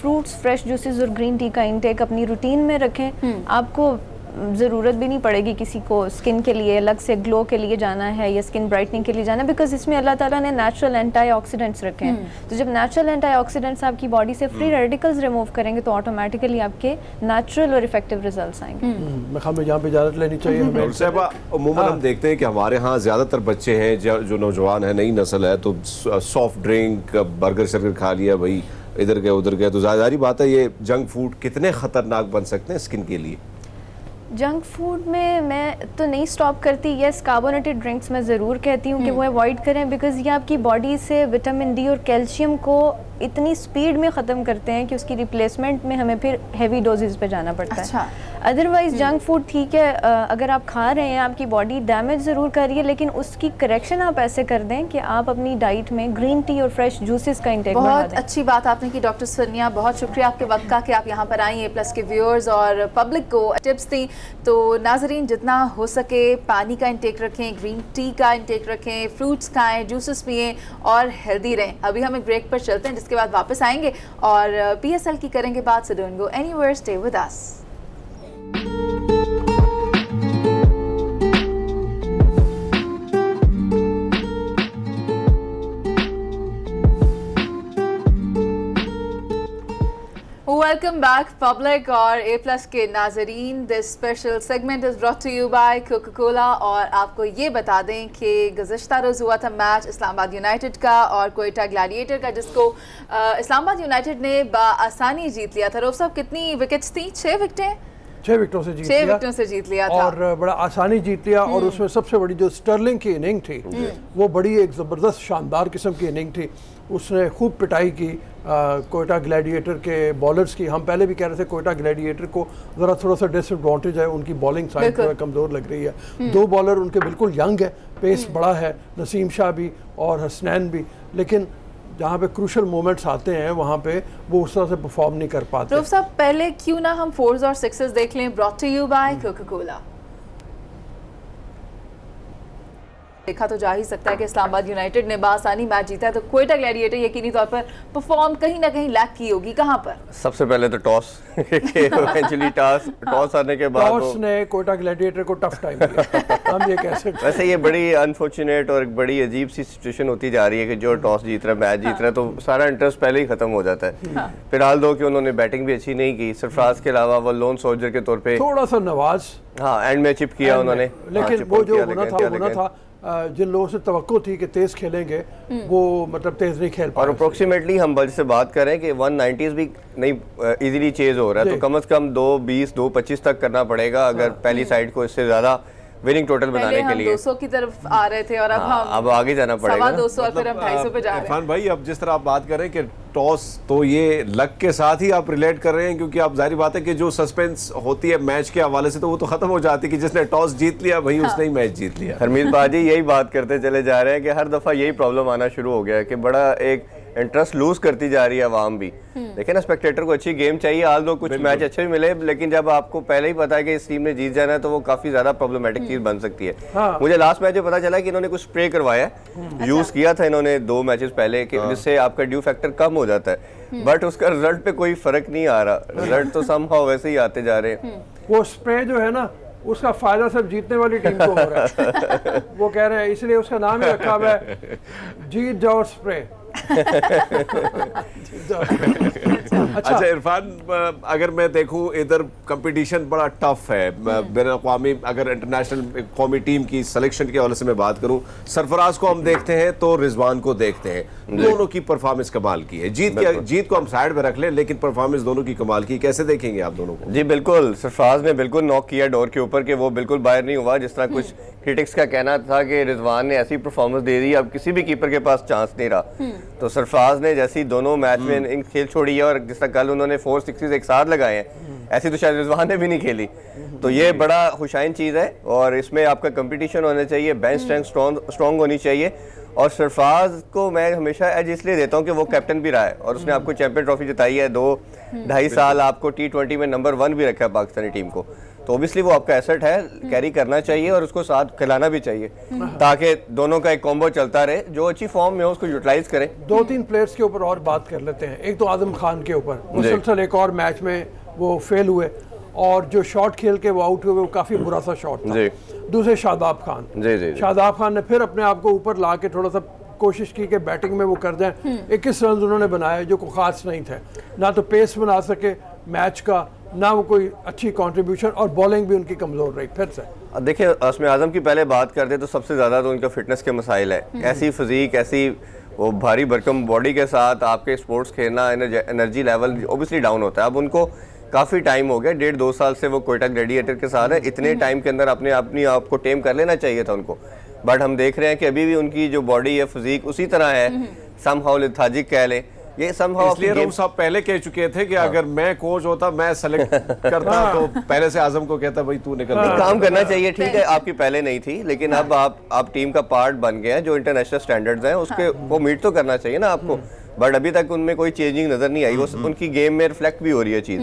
fruits, fresh juices और ग्रीन टी का इंटेक अपनी रूटीन में रखें। आपको ज़रूरत भी नहीं पड़ेगी किसी को स्किन के लिए अलग से ग्लो के लिए जाना है या स्किन ब्राइटनिंग के लिए जाना है, बिकॉज इसमें अल्लाह ताला ने नेचुरल एंटीऑक्सीडेंट्स रखे हैं। तो जब नेचुरल एंटीऑक्सीडेंट्स आपकी बॉडी से फ्री रेडिकल्स रिमूव करेंगे तो ऑटोमेटिकली आपके नेचुरल और इफेक्टिव रिजल्ट्स आएंगे। मैं यहाँ पे इजाज़त लेनी चाहिए हमें। डॉक्टर साहबा, अमूमन हम देखते हैं कि हमारे यहाँ ज़्यादातर बच्चे हैं जो नौजवान हैं, नई नस्ल है, तो सॉफ्ट ड्रिंक, बर्गर शर्गर खा लिया भाई, इधर गए उधर गए, तो ज़ाहिर बात है ये जंक फूड कितने ख़तरनाक बन सकते हैं स्किन के लिए? जंक फूड में मैं तो नहीं स्टॉप करती। यस, कार्बोनेटेड ड्रिंक्स मैं ज़रूर कहती हूँ कि वो अवॉइड करें, बिकॉज ये आपकी बॉडी से विटामिन डी और कैल्शियम को इतनी स्पीड में ख़त्म करते हैं कि उसकी रिप्लेसमेंट में हमें फिर हैवी डोजेस पे जाना पड़ता है। अदरवाइज़ जंक फूड ठीक है, अगर आप खा रहे हैं, आपकी बॉडी डैमेज ज़रूर कर रही है, लेकिन उसकी करेक्शन आप ऐसे कर दें कि आप अपनी डाइट में ग्रीन टी और फ्रेश जूसेस का इंटेक बढ़ा दें। बहुत अच्छी बात आपने की डॉक्टर सनिया, बहुत शुक्रिया आपके वक्त का कि आप यहाँ पर आई, A+ के व्यूअर्स और पब्लिक को टिप्स दी। तो नाजरीन, जितना हो सके पानी का इंटेक रखें, ग्रीन टी का इंटेक रखें, फ्रूट्स खाएँ, जूसेस पिएँ और हेल्दी रहें। अभी हम एक ब्रेक पर चलते हैं, जिसके बाद वापस आएंगे और PSL की करेंगे बात। So don't go anywhere, stay with us. Welcome back public और A+ के नाजरीन। This special segment is brought to you by Coca Cola. और आपको ये बता दें कि गुज़श्ता रोज़ हुआ था मैच इस्लामाबाद यूनाइटेड का और कोयटा ग्लैडिएटर का, जिसको इस्लामाबाद यूनाइटेड ने बआसानी जीत लिया था। रोफ साहब, कितनी विकेट्स थी? 6 विकेटें 6 विकेटों से जीत 6 विकेटों से जीत लिया था और बड़ा आसानी जीत लिया। और उसमें सबसे बड़ी जो स्टर्लिंग की इनिंग थी वो बड़ी एक ज़बरदस्त शानदार किस्म की इनिंग थी। उसने खूब पिटाई की कोयटा ग्लैडिएटर के बॉलर्स की। हम पहले भी कह रहे थे कोयटा ग्लैडिएटर को ज़रा थोड़ा सा डिसएडवांटेज है, उनकी बॉलिंग साइड थोड़ा कमज़ोर लग रही है। 2 बॉलर उनके बिल्कुल यंग है, पेस बड़ा है, नसीम शाह भी और हसनैन भी, लेकिन जहाँ पे क्रूशल मोमेंट्स आते हैं वहाँ पे वो उस तरह से परफॉर्म नहीं कर पाते। रऊफ साहब पहले क्यों ना हम 4s और 6s देख लें, brought to you by Coca Cola. देखा तो जा ही सकता है कि इस्लामाबाद यूनाइटेड ने बासानी मैच जीता है, तो कोयटा ग्लैडिएटर यकीनी तौर पर परफॉर्म कहीं ना कहीं लैक की होगी। कहाँ पर? सबसे पहले तो टॉस इवेंचुअली टॉस आने के बाद टॉस ने कोयटा ग्लैडिएटर को टफ टाइम दिया हम ये कह सकते हैं। वैसे ये बड़ी अनफॉर्चुनेट और एक बड़ी अजीब सी सिचुएशन होती जा रही है कि जो टॉस जीत रहा है, मैच जीत रहा है, तो सारा इंटरेस्ट पहले ही खत्म हो जाता है। फिलहाल दो कि उन्होंने बैटिंग भी अच्छी नहीं की, सरफराज के अलावा वो लोन सोल्जर के तौर पे थोड़ा सा नवाज एंड में चिप किया उन्होंने, लेकिन वो जो होना था जिन लोगों से तवक्को थी कि तेज खेलेंगे वो मतलब तेज नहीं खेल पाए। और अप्रोक्सीमेटली हम बल्कि से बात करें कि 190s भी नहीं इजीली चेज हो रहा है, तो कम से कम 220 225 तक करना पड़ेगा अगर पहली साइड को इससे ज्यादा विनिंग टोटल बनाने के लिए। 200 की तरफ आ रहे थे और अब हम अब आगे जाना पड़ेगा 200 और फिर हम 250 पे जा रहे हैं। इरफान भाई, अब जिस तरह आप बात कर रहे हैं कि टॉस, तो ये लक के साथ ही आप रिलेट कर रहे हैं, क्योंकि आप जाहिर बात है कि जो सस्पेंस होती है मैच के हवाले से तो वो तो खत्म हो जाती है कि जिसने टॉस जीत लिया वही उसने ही मैच जीत लिया। हरमीत बाजी यही बात करते चले जा रहे हैं कि हर दफा यही प्रॉब्लम आना शुरू हो गया है कि बड़ा एक इंटरेस्ट लूज करती जा रही है आवाम भी। लेकिन स्पेक्टेटर को अच्छी गेम चाहिए, हाल दो कुछ मैच अच्छे भी मिले, लेकिन जब आपको पहले ही पता है कि इस टीम ने जीत जाना है तो वो काफी ज्यादा प्रॉब्लमेटिक चीज बन सकती है। मुझे लास्ट मैच में पता चला कि इन्होंने कुछ स्प्रे करवाया है, यूज किया था इन्होंने 2 मैचेस पहले, कि जिससे आपका ड्यू फैक्टर कम हो जाता है, बट उसका रिजल्ट पे कोई फर्क नहीं आ रहा, रिजल्ट तो समहाउ वैसे ही आते जा रहे हैं। वो स्प्रे जो है ना उसका फायदा सब जीतने वाली टीम को हो रहा है वो कह रहे हैं, इसलिए उसका नाम ही रखा हुआ है जीत जाओ स्प्रे। अच्छा इरफान, अगर मैं देखूं इधर कंपटीशन बड़ा टफ है। बैन अक़वामी अगर इंटरनेशनल कौमी टीम की सिलेक्शन के हवाले से मैं बात करूं, सरफराज को हम देखते हैं तो रिजवान को देखते हैं, दोनों की परफॉर्मेंस कमाल की है। जीत को हम साइड में रख लें, लेकिन परफॉर्मेंस दोनों की कमाल की। कैसे देखेंगे आप दोनों को? जी बिल्कुल, सरफराज ने बिल्कुल नॉक किया डोर के ऊपर कि वो बिल्कुल बाहर नहीं हुआ, जिस तरह कुछ क्रिटिक्स का कहना था कि रिजवान ने ऐसी परफॉर्मेंस दे दी अब किसी भी कीपर के पास चांस नहीं रहा। तो सरफराज ने जैसी दोनों मैच में इनिंग खेल छोड़ी है और जिस तरह कल उन्होंने 4 6s एक साथ लगाए हैं, ऐसी तो शायद रिजवान ने भी नहीं खेली। तो ये बड़ा खुशाइन चीज़ है और इसमें आपका कंपटीशन होना चाहिए, बेंच स्ट्रेंथ स्ट्रॉन्ग होनी चाहिए। और सरफराज को मैं हमेशा एज इसलिए देता हूँ कि वो कैप्टन भी रहा है और उसने आपको चैंपियन ट्रॉफी जिताई है, 2-2.5 साल आपको T20 में नंबर 1 भी रखा है पाकिस्तानी टीम को, तो ऑब्वियसली वो आपका एसेट है, कैरी करना चाहिए और उसको साथ खिलाना भी चाहिए ताकि दोनों का एक कॉम्बो चलता रहे। जो अच्छी फॉर्म में हो उसको यूटिलाइज करें। 2-3 प्लेयर्स के ऊपर और बात कर लेते हैं। एक तो आजम खान के ऊपर मुसलसल एक और मैच में वो फेल हुए और जो शॉट खेल के वो आउट हुए वो काफी बुरा सा शॉट था। दूसरे शादाब खान, शादाब खान ने फिर अपने आप को ऊपर ला के थोड़ा सा कोशिश की कि बैटिंग में वो कर जाएं। 21 रन उन्होंने बनाए जो कोई खास नहीं थे, ना तो पेस बना सके मैच का, ना वो कोई अच्छी कंट्रीब्यूशन, और बॉलिंग भी उनकी कमजोर रही। फिर से देखिए उसमें आजम की पहले बात करते तो सबसे ज़्यादा तो उनका फिटनेस के मसाइल है। ऐसी फिजिक, ऐसी वो भारी भरकम बॉडी के साथ आपके स्पोर्ट्स खेलना, एनर्जी लेवल ऑब्वियसली डाउन होता है। अब उनको काफ़ी टाइम हो गया, 1.5-2 साल से वो कोयटा ग्लैडिएटर के साथ है, इतने टाइम के अंदर अपनी आप को टेम कर लेना चाहिए था उनको, बट हम देख रहे हैं कि अभी भी उनकी जो बॉडी है, फिजिक उसी तरह है, समहाउ लेथार्जिक कह लें। ये समहाउ इसलिए हम सब पहले कह चुके थे कि अगर मैं कोच होता, मैं सेलेक्ट करता तो पहले से आजम को कहता भाई तू निकल। काम करना चाहिए, ठीक है आपकी पहले नहीं थी, लेकिन अब आप टीम का पार्ट बन गए हैं, जो इंटरनेशनल स्टैंडर्ड्स हैं उसके वो मीट तो करना चाहिए ना आपको, बट अभी तक उनमें कोई चेंजिंग नजर नहीं आई, वो उनकी गेम में रिफ्लेक्ट भी हो रही है चीज़।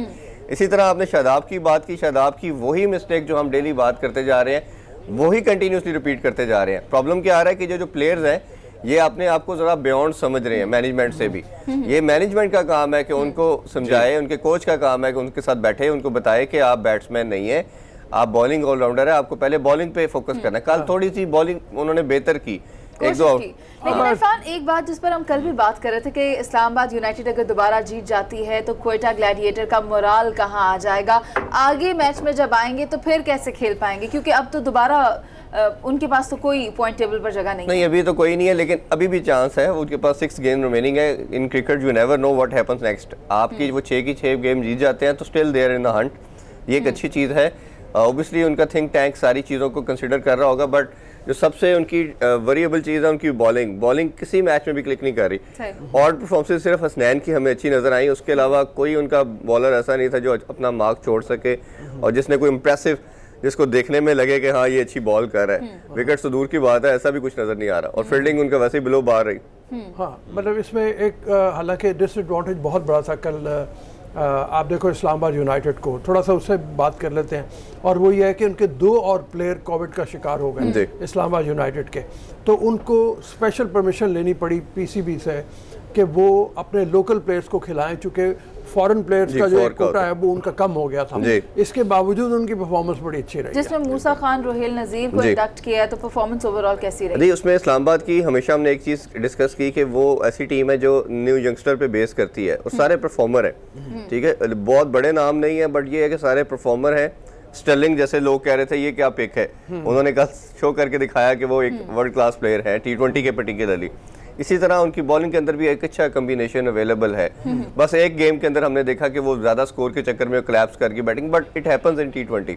इसी तरह आपने शादाब की बात की, शादाब की वही मिस्टेक जो हम डेली बात करते जा रहे हैं वही कंटिन्यूसली रिपीट करते जा रहे हैं। प्रॉब्लम क्या आ रहा है कि जो प्लेयर्स हैं ये अपने आप को जरा बियॉन्ड समझ रहे हैं मैनेजमेंट से भी। ये मैनेजमेंट का काम है कि उनको समझाए, उनके कोच का काम है कि उनके साथ बैठे उनको बताए कि आप बैट्समैन नहीं है, आप बॉलिंग ऑलराउंडर है, आपको पहले बॉलिंग पे फोकस करना है। कल थोड़ी सी बॉलिंग उन्होंने बेहतर की, एक दो। लेकिन इरफान एक बात जिस पर हम कल भी बात कर रहे थे कि इस्लामाबाद यूनाइटेड अगर दोबारा जीत जाती है तो कोयटा ग्लैडिएटर का मोराल कहाँ आ जाएगा, आगे मैच में जब आएंगे तो फिर कैसे खेल पाएंगे, क्योंकि अब तो दोबारा उनके पास तो कोई पॉइंट टेबल पर जगह नहीं है। अभी तो कोई नहीं है, लेकिन अभी भी चांस है, उनके पास 6 गेम रिमेनिंग है। In cricket you never know what happens next. आपकी वो 6 की 6 गेम जीत जाते हैं तो still there in the hunt. ये एक अच्छी चीज़ है। ऑब्वियसली उनका थिंक टैंक सारी चीज़ों को कंसिडर कर रहा होगा, बट जो सबसे उनकी वेरिएबल चीज़ है उनकी बॉलिंग किसी मैच में भी क्लिक नहीं कर रही। और परफॉर्मेंस सिर्फ हसनैन की हमें अच्छी नज़र आई, उसके अलावा कोई उनका बॉलर ऐसा नहीं था जो अपना मार्क छोड़ सके और जिसने कोई इम्प्रेसिव, जिसको देखने में लगे कि हाँ ये अच्छी बॉल कर रहा है। विकेट तो दूर की बात है, ऐसा भी कुछ नज़र नहीं आ रहा। और फील्डिंग उनका वैसे ही बिलो बार रही। हाँ, मतलब इसमें एक हालांकि डिसएडवांटेज बहुत बड़ा था कल। आप देखो इस्लामाबाद यूनाइटेड को, थोड़ा सा उससे बात कर लेते हैं, और वो ये है कि उनके 2 और प्लेयर कोविड का शिकार हो गए इस्लामाबाद यूनाइटेड के। तो उनको स्पेशल परमिशन लेनी पड़ी पीसीबी से कि वो अपने लोकल प्लेयर्स को खिलाएं, चूँकि फॉरेन प्लेयर्स का जो एक कोटा है वो उनका कम हो गया था। इसके बावजूद उनकी परफॉर्मेंस बड़ी अच्छी रही। जिसमें मूसा खान, रोहेल नज़ीर को इंडक्ट किया है, तो परफॉर्मेंस ओवरऑल कैसी रही? नहीं, उसमें इस्लामाबाद की हमेशा हमने एक चीज़ डिस्कस की कि वो ऐसी टीम है जो न्यू यंगस्टर पे बेस करती है और सारे परफॉर्मर है। ठीक है, बहुत बड़े नाम नहीं है, बट ये है कि सारे परफॉर्मर हैं। स्टर्लिंग जैसे लोग कह रहे थे ये क्या पिक है, उन्होंने कल शो करके दिखाया कि वो एक वर्ल्ड क्लास प्लेयर है T20 के पर्टिकुलरली। इसी तरह उनकी बॉलिंग के अंदर भी एक अच्छा कम्बिनेशन अवेलेबल है। बस एक गेम के अंदर हमने देखा कि वो ज्यादा स्कोर के चक्कर में कोलैप्स करके batting, but it happens in T20।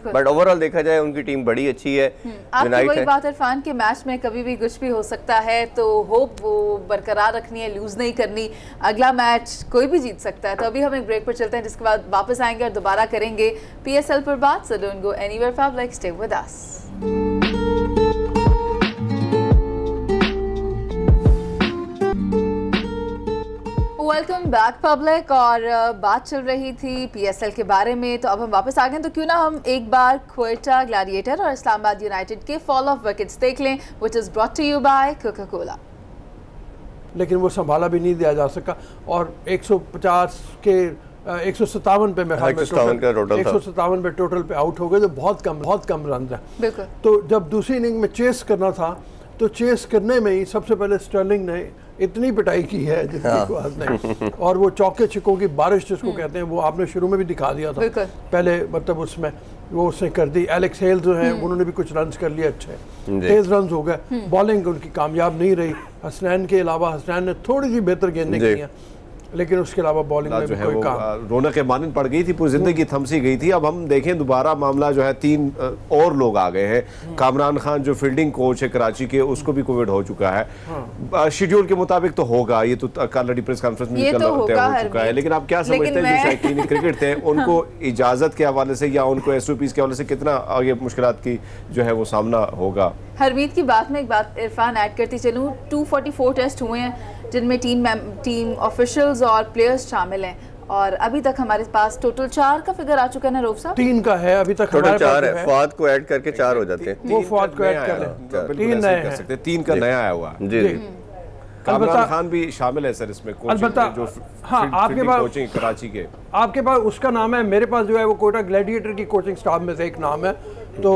But overall देखा जाए उनकी टीम बड़ी अच्छी है। आपकी वही बात इरफान के मैच में कभी भी कुछ भी हो सकता है, तो होप वो बरकरार रखनी है, लूज नहीं करनी। अगला मैच कोई भी जीत सकता है। तो अभी हम एक ब्रेक पर चलते हैं, जिसके बाद वापस आएंगे और दोबारा करेंगे PSL पर बात। So don't go anywhere public, stay with us. Welcome back public. और बात चल रही थी PSL के बारे में, तो अब हम वापस आ गए। तो क्यों ना हम एक बार क्वेटा ग्लैडिएटर और इस्लामाबाद यूनाइटेड के फॉल ऑफ विकेट्स देख लें, which is brought to you by Coca Cola. लेकिन वो संभाला भी नहीं दिया जा सका, और 150 के 157 पे मैं 157 पे टोटल पे आउट हो गए, तो बहुत कम रन है। तो जब दूसरी इनिंग में चेस करना था, तो चेस करने में ही सबसे पहले स्टर्लिंग ने इतनी पिटाई की है जिसकी बात नहीं। और वो चौके छिक्कों की बारिश जिसको कहते हैं, वो आपने शुरू में भी दिखा दिया था पहले, मतलब उसमें वो उसने कर दी। एलेक्स हेल जो है उन्होंने भी कुछ रन्स कर लिए, अच्छे तेज रन्स हो गए। बॉलिंग उनकी कामयाब नहीं रही। हसनैन के अलावा, हसनैन ने थोड़ी सी बेहतर गेंदें की हैं, लेकिन उसके अलावा बॉलिंग में भी कोई काम। रौनक मानन पड़ गई थी, पूरी जिंदगी थम सी गई थी। अब हम देखें दोबारा मामला जो है, 3 और लोग आ गए हैं। कामरान खान जो फील्डिंग कोच है कराची के, उसको भी कोविड हो चुका है। शेड्यूल के मुताबिक तो होगा, ये तो ऑलरेडी प्रेस कॉन्फ्रेंस में हो चुका है। लेकिन आप क्या समझते हैं जो शौकीन क्रिकेट थे, उनको इजाजत के हवाले से या उनको SOPs के हवाले से कितना आगे मुश्किलात की जो है वो सामना होगा? हरमीत की बात में एक बात इरफान ऐड करती चलूँ, 244 टेस्ट हुए हैं जिनमें टीम ऑफिशियल्स और प्लेयर्स शामिल हैं, और अभी तक हमारे पास टोटल 4 का फिगर आ चुका है ना रोफ साहब? 3 का है अभी तक, टोटल 4 है। फवाद को ऐड करके 4 हो जाते हैं। वो फवाद को ऐड कर लें, 3 नए कह सकते हैं, 3 का नया आया हुआ है। जी, कामरान खान भी शामिल है सर इसमें, अलबत्ता। जो हाँ, आपके पास कोचिंग कराची के, आपके पास उसका नाम है, मेरे पास जो है वो कोटा ग्लैडिएटर की कोचिंग स्टाफ में से एक नाम है, तो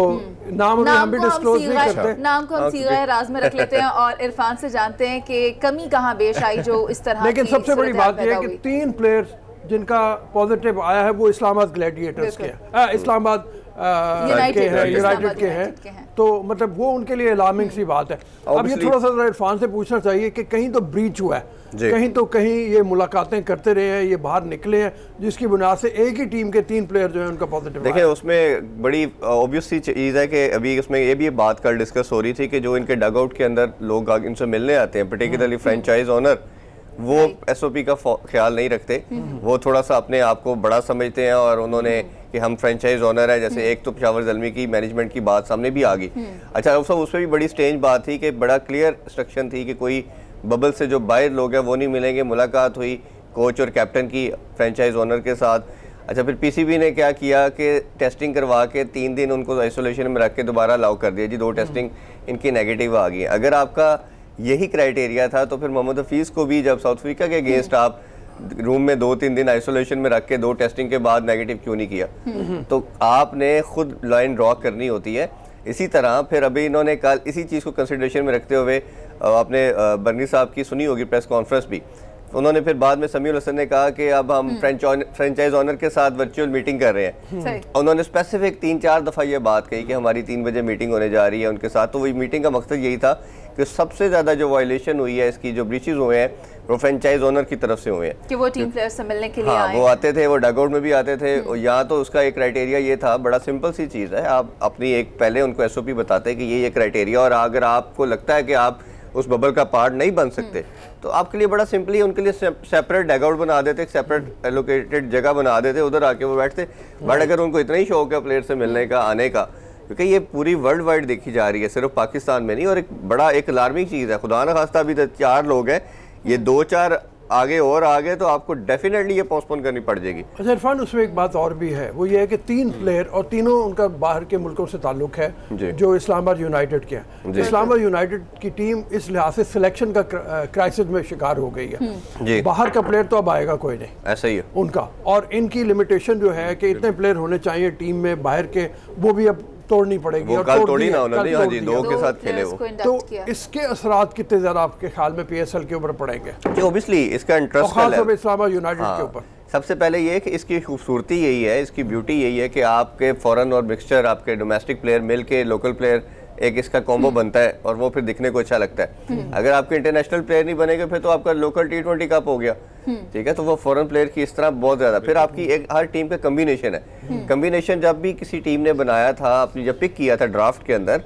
नाम हम भी डिस्क्लोज नहीं करते। नाम को हम सीगा राज में रख लेते हैं और इरफान से जानते हैं कि कमी कहाँ पेश आई जो इस तरह। लेकिन सबसे बड़ी बात यह है कि 3 प्लेयर्स जिनका पॉजिटिव आया है वो इस्लामाबाद ग्लैडिएटर्स के, इस्लामाबाद यूनाइटेड के हैं। तो मतलब वो उनके लिए अलार्मिंग सी बात है। अब ये थोड़ा सा इरफान से पूछना चाहिए कि कहीं तो ब्रीच हुआ है, कहीं ये मुलाकातें करते रहे हैं, ये बाहर निकले हैं, जिसकी बुनियाद से एक ही टीम के 3 प्लेयर जो है उनका पॉजिटिव। देखिए, उसमें बड़ी ऑब्वियस सी चीज़ है कि अभी उसमें ये भी बात कल डिस्कस हो रही थी कि जो इनके डगआउट के अंदर लोग इनसे मिलने आते हैं, पर्टिकुलरली फ्रेंचाइज ओनर, वो SOP का ख्याल नहीं रखते। वो थोड़ा सा अपने आप को बड़ा समझते हैं, और उन्होंने कि हम फ्रेंचाइज ओनर है, जैसे एक तो पेशावर ज़ल्मी की मैनेजमेंट की बात सामने भी आ गई। अच्छा, उसमें भी बड़ी स्ट्रेंज बात थी कि बड़ा क्लियर इंस्ट्रक्शन थी कि कोई बबल से जो बाहर लोग हैं वो नहीं मिलेंगे। मुलाकात हुई कोच और कैप्टन की फ्रेंचाइज ओनर के साथ। अच्छा, फिर PCB ने क्या किया कि टेस्टिंग करवा के 3 दिन उनको आइसोलेशन में रख के दोबारा अलाउ कर दिया। जी, 2 टेस्टिंग इनकी नेगेटिव आ गई। अगर आपका यही क्राइटेरिया था तो फिर मोहम्मद हफीज़ को भी जब साउथ अफ्रीका के अगेंस्ट आप रूम में 2-3 दिन आइसोलेशन में रख के 2 टेस्टिंग के बाद नेगेटिव क्यों नहीं किया? तो आपने खुद लाइन ड्रॉ करनी होती है। इसी तरह फिर अभी इन्होंने कल इसी चीज़ को कंसिडरेशन में रखते हुए आपने बर्नी साहब की सुनी होगी प्रेस कॉन्फ्रेंस भी, उन्होंने फिर बाद में समीउल हसन ने कहा कि अब हम फ्रेंचाइज ओनर के साथ वर्चुअल मीटिंग कर रहे हैं। उन्होंने स्पेसिफिक 3-4 दफ़ा ये बात कही कि हमारी 3 बजे मीटिंग होने जा रही है उनके साथ। तो वही मीटिंग का मकसद यही था कि सबसे ज़्यादा जो वायलेशन हुई है, इसकी जो ब्रीचेज हुए हैं, वो फ्रेंचाइज ओनर की तरफ से हुए हैं कि वो टीम प्लेयर्स से मिलने के लिए हाँ, आए। वो आते थे, वो डगआउट में भी आते थे। और यहाँ तो उसका एक क्राइटेरिया ये था, बड़ा सिंपल सी चीज़ है, आप अपनी एक पहले उनको एसओपी बताते हैं कि ये क्राइटेरिया, और अगर आपको लगता है कि आप उस बबल का पार्ट नहीं बन सकते तो आपके लिए बड़ा सिंपली उनके लिए सेपरेट डगआउट बना देते, सेपरेट एलोकेटेड जगह बना देते, उधर आके वो बैठते। बट अगर उनको इतना ही शौक है प्लेयर से मिलने का, आने का, क्योंकि ये पूरी वर्ल्ड वाइड देखी जा रही है, सिर्फ पाकिस्तान में नहीं, और एक बड़ा एक अलार्मिंग चीज़ है। खुदा न खास्ता अभी 4 लोग हैं, ये 2-4 आगे और आगे तो आपको डेफिनेटली ये पोस्टपोन करनी पड़ जाएगी। अच्छा इरफान, उसमें एक बात और भी है, वो ये है कि 3 प्लेयर और तीनों उनका बाहर के मुल्कों से ताल्लुक है, जो इस्लामाबाद यूनाइटेड के हैं। इस्लामाबाद यूनाइटेड की टीम इस लिहाज से सिलेक्शन का क्राइसिस में शिकार हो गई है। बाहर का प्लेयर तो अब आएगा कोई नहीं, ऐसा ही है उनका, और इनकी लिमिटेशन जो है कि इतने प्लेयर होने चाहिए टीम में बाहर के, वो भी अब तोड़नी पड़ेगी। वो कल तोड़ी ना उन्होंने, हाँ जी, 2 के साथ खेले वो। तो इसके असरात कितने ज़्यादा आपके ख्याल में पीएसएल के ऊपर पड़ेंगे? ऑब्वियसली इसका इंटरेस्ट इस्लामाबाद यूनाइटेड के ऊपर सबसे पहले ये कि इसकी खूबसूरती यही है, इसकी ब्यूटी यही है कि आपके फॉरेन और मिक्सचर, आपके डोमेस्टिक प्लेयर मिल के लोकल प्लेयर, एक इसका कॉम्बो बनता है और वो फिर दिखने को अच्छा लगता है। अगर आपके इंटरनेशनल प्लेयर नहीं बनेगा फिर तो आपका लोकल T20 कप हो गया, ठीक है। तो वो फॉरेन प्लेयर की इस तरह बहुत ज़्यादा, फिर आपकी एक हर टीम का कम्बिनेशन है। कम्बिनेशन जब भी किसी टीम ने बनाया था, आपने जब पिक किया था ड्राफ्ट के अंदर,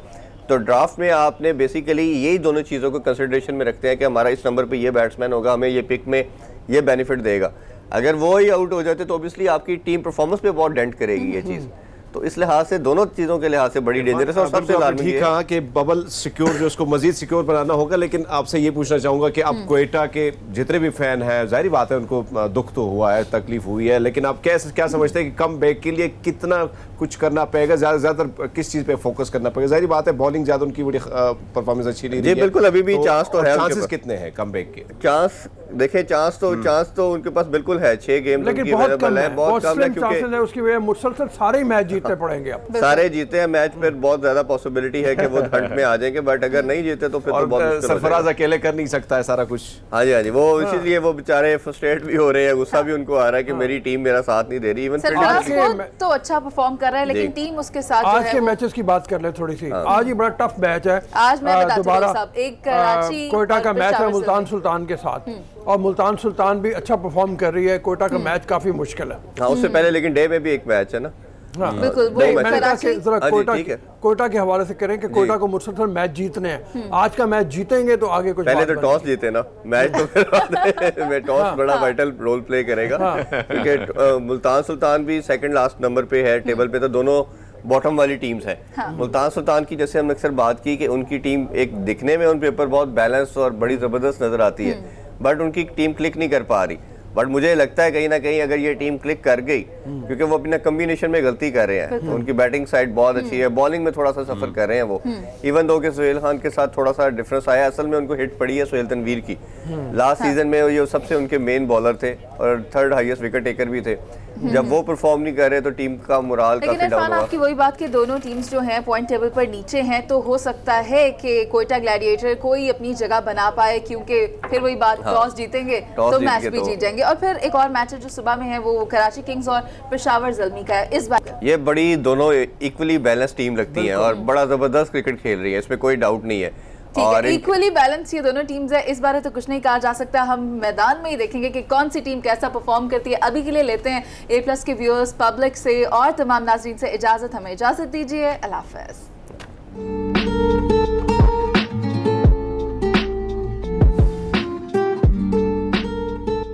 तो ड्राफ्ट में आपने बेसिकली यही दोनों चीज़ों को कंसिडरेशन में रखते हैं कि हमारा इस नंबर पे ये बैट्समैन होगा, हमें ये पिक में ये बेनिफिट देगा। अगर वो ही आउट हो जाते तो ऑब्वियसली आपकी टीम परफॉर्मेंस पे बहुत डेंट करेगी ये चीज़। तो इस लिहाज से, दोनों चीज़ों के लिहाज से बड़ी डेंजरस और सबसे अलार्मिंग ठीक कहा कि बबल सिक्योर जो उसको मजीद सिक्योर बनाना होगा। लेकिन आपसे ये पूछना चाहूँगा कि अब क्वेटा के जितने भी फैन हैं, जाहिर बात है उनको दुख तो हुआ है, तकलीफ हुई है, लेकिन आप क्या समझते हैं कि कम बैक के लिए कितना कुछ करना पड़ेगा, ज़्यादातर किस चीज़ पे फोकस करना पड़ेगा? जाहिर बात है बॉलिंग ज़्यादा उनकी बड़ी परफॉर्मेंस अच्छी नहीं रही है। बिल्कुल, अभी भी चांस तो है। चांसेस कितने हैं कम बैक के? चांस देखिए, चांस तो उनके पास बिल्कुल है। 6 गेम लेकिन बहुत कम है, क्योंकि उसकी वजह मुसलसल सारे मैच जीतने पड़ेंगे। अब सारे जीते हैं मैच, फिर बहुत ज्यादा पॉसिबिलिटी है कि वो हंट में आ जाएंगे, बट अगर नहीं जीते तो फिर तो बहुत मुश्किल हो जाएगा। सरफराज अकेले कर नहीं सकता है सारा कुछ। हाँ जी, वो इसीलिए वो बेचारे फ्रस्ट्रेट भी हो रहे हैं, गुस्सा भी उनको आ रहा है कि मेरी टीम मेरा साथ नहीं दे रही। इवन सरफराज तो अच्छा परफॉर्म कर रहा है, लेकिन टीम उसके साथ आज के मैचेस की बात कर ले थोड़ी सी। आज ही बड़ा टफ मैच है। आज मैं दोबारा एक कराची कोयटा का मैच है मुल्तान सुल्तान के साथ, और मुल्तान सुल्तान भी अच्छा परफॉर्म कर रही है। कोयटा का मैच काफी मुश्किल है। हाँ, उससे पहले लेकिन डे में भी एक मैच है ना। बिल्कुल, कोयटा के हवाले से करें कि कोयटा को मुसलसल मैच जीतने हैं। आज का मैच जीतेंगे तो आगे कुछ, पहले तो टॉस जीते ना, मैच तो फिर टॉस बड़ा वाइटल रोल प्ले करेगा, क्योंकि मुल्तान सुल्तान भी सेकंड लास्ट नंबर पे है टेबल पे, तो दोनों बॉटम वाली टीम्स हैं। मुल्तान सुल्तान की जैसे हमने अक्सर बात की कि उनकी टीम एक दिखने में उन पेपर बहुत बैलेंस और बड़ी ज़बरदस्त नज़र आती है, बट उनकी टीम क्लिक नहीं कर पा रही। बट मुझे लगता है कहीं ना कहीं अगर ये टीम क्लिक कर गई, क्योंकि वो अपने कम्बिनेशन में गलती कर रहे हैं, उनकी बैटिंग साइड बहुत अच्छी है, बॉलिंग में थोड़ा सा सफर कर रहे हैं वो, इवन दो कि सुहेल खान के साथ थोड़ा सा डिफरेंस आया। असल में उनको हिट पड़ी है सुहेल तनवीर की, लास्ट सीजन में ये सबसे उनके मेन बॉलर थे और 3rd हाईएस्ट विकेट टेकर भी थे। जब वो परफॉर्म नहीं कर रहे तो टीम का मोराल काफी डाउन हुआ। आपकी वही बात कि दोनों टीम्स जो हैं पॉइंट टेबल पर नीचे हैं, तो हो सकता है कि कोयटा ग्लैडिएटर कोई अपनी जगह बना पाए, क्योंकि फिर वही बात, टॉस जीतेंगे तो मैच भी जीत जाएंगे। और फिर एक और मैच है जो सुबह में है, वो कराची किंग्स और पेशावर ज़ल्मी का है। इस बार ये बड़ी दोनों इक्वली बैलेंस टीम लगती हैं और बड़ा जबरदस्त क्रिकेट खेल रही है, इसमें कोई डाउट नहीं है। और इक्वली बैलेंस ये दोनों टीम्स है, इस बारे तो कुछ नहीं कहा जा सकता। हम मैदान में ही देखेंगे कि कौन सी टीम कैसा परफॉर्म करती है। अभी के लिए लेते हैं A+ के व्यूअर्स, पब्लिक से और तमाम नाज़रीन से इजाज़त। हमें इजाज़त दीजिए। अल्लाह हाफ़िज़।